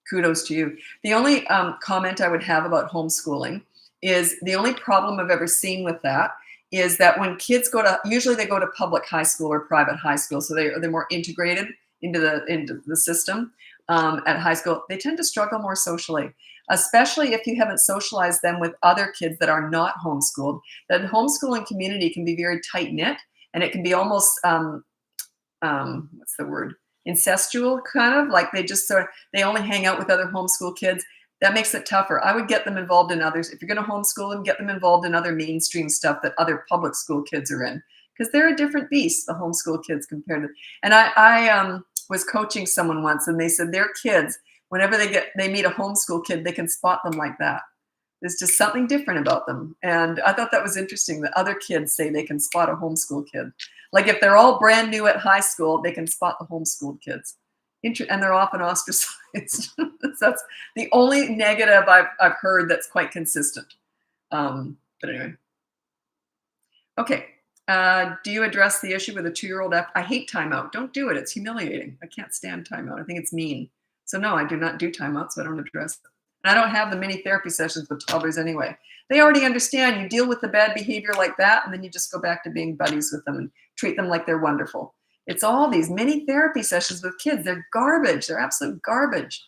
kudos to you. The only comment I would have about homeschooling is the only problem I've ever seen with that is that when kids usually they go to public high school or private high school, so they're more integrated into the system at high school. They tend to struggle more socially, especially if you haven't socialized them with other kids that are not homeschooled. That homeschooling community can be very tight knit, and it can be almost what's the word? Incestual, kind of like they only hang out with other homeschool kids. That makes it tougher. I would get them involved in others. If you're going to homeschool them, get them involved in other mainstream stuff that other public school kids are in, because they're a different beast, the homeschool kids compared to. And I was coaching someone once, and they said their kids, whenever they meet a homeschool kid, they can spot them like that. There's just something different about them. And I thought that was interesting that other kids say they can spot a homeschool kid. Like if they're all brand new at high school, they can spot the homeschooled kids. And they're often ostracized. That's the only negative I've heard that's quite consistent. But anyway. Okay. Do you address the issue with a 2-year-old? I hate timeout. Don't do it. It's humiliating. I can't stand timeout. I think it's mean. So no, I do not do timeout, so I don't address it. And I don't have the mini therapy sessions with toddlers anyway. They already understand you deal with the bad behavior like that, and then you just go back to being buddies with them and treat them like they're wonderful. It's all these mini therapy sessions with kids. They're garbage. They're absolute garbage.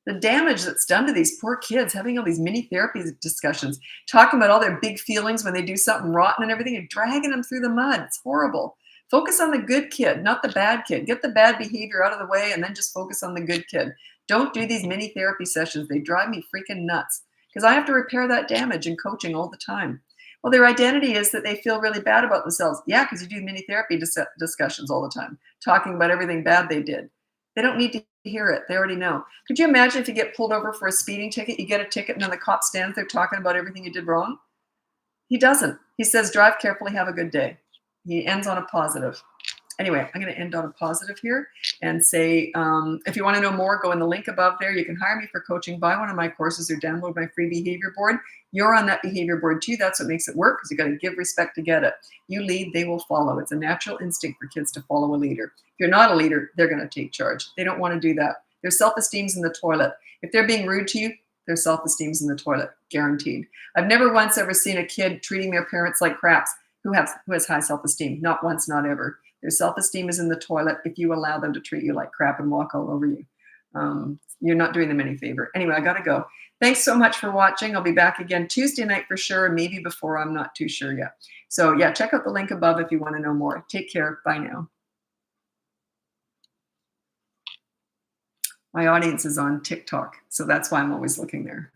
The damage that's done to these poor kids, having all these mini therapy discussions, talking about all their big feelings when they do something rotten and everything, and dragging them through the mud. It's horrible. Focus on the good kid, not the bad kid. Get the bad behavior out of the way and then just focus on the good kid. Don't do these mini therapy sessions. They drive me freaking nuts because I have to repair that damage in coaching all the time. Well, their identity is that they feel really bad about themselves. Yeah, because you do mini therapy discussions all the time, talking about everything bad they did. They don't need to hear it. They already know. Could you imagine if you get pulled over for a speeding ticket, you get a ticket, and then the cop stands there talking about everything you did wrong? He doesn't. He says, drive carefully, have a good day. He ends on a positive. Anyway, I'm going to end on a positive here and say, if you want to know more, go in the link above there. You can hire me for coaching, buy one of my courses, or download my free behavior board. You're on that behavior board too. That's what makes it work, because you got to give respect to get it. You lead, they will follow. It's a natural instinct for kids to follow a leader. If you're not a leader, they're going to take charge. They don't want to do that. Their self-esteem's in the toilet. If they're being rude to you, their self-esteem's in the toilet, guaranteed. I've never once ever seen a kid treating their parents like craps who has high self-esteem. Not once, not ever. Their self-esteem is in the toilet if you allow them to treat you like crap and walk all over you. You're not doing them any favor. Anyway, I got to go. Thanks so much for watching. I'll be back again Tuesday night for sure, maybe before. I'm not too sure yet. So yeah, check out the link above if you want to know more. Take care. Bye now. My audience is on TikTok, so that's why I'm always looking there.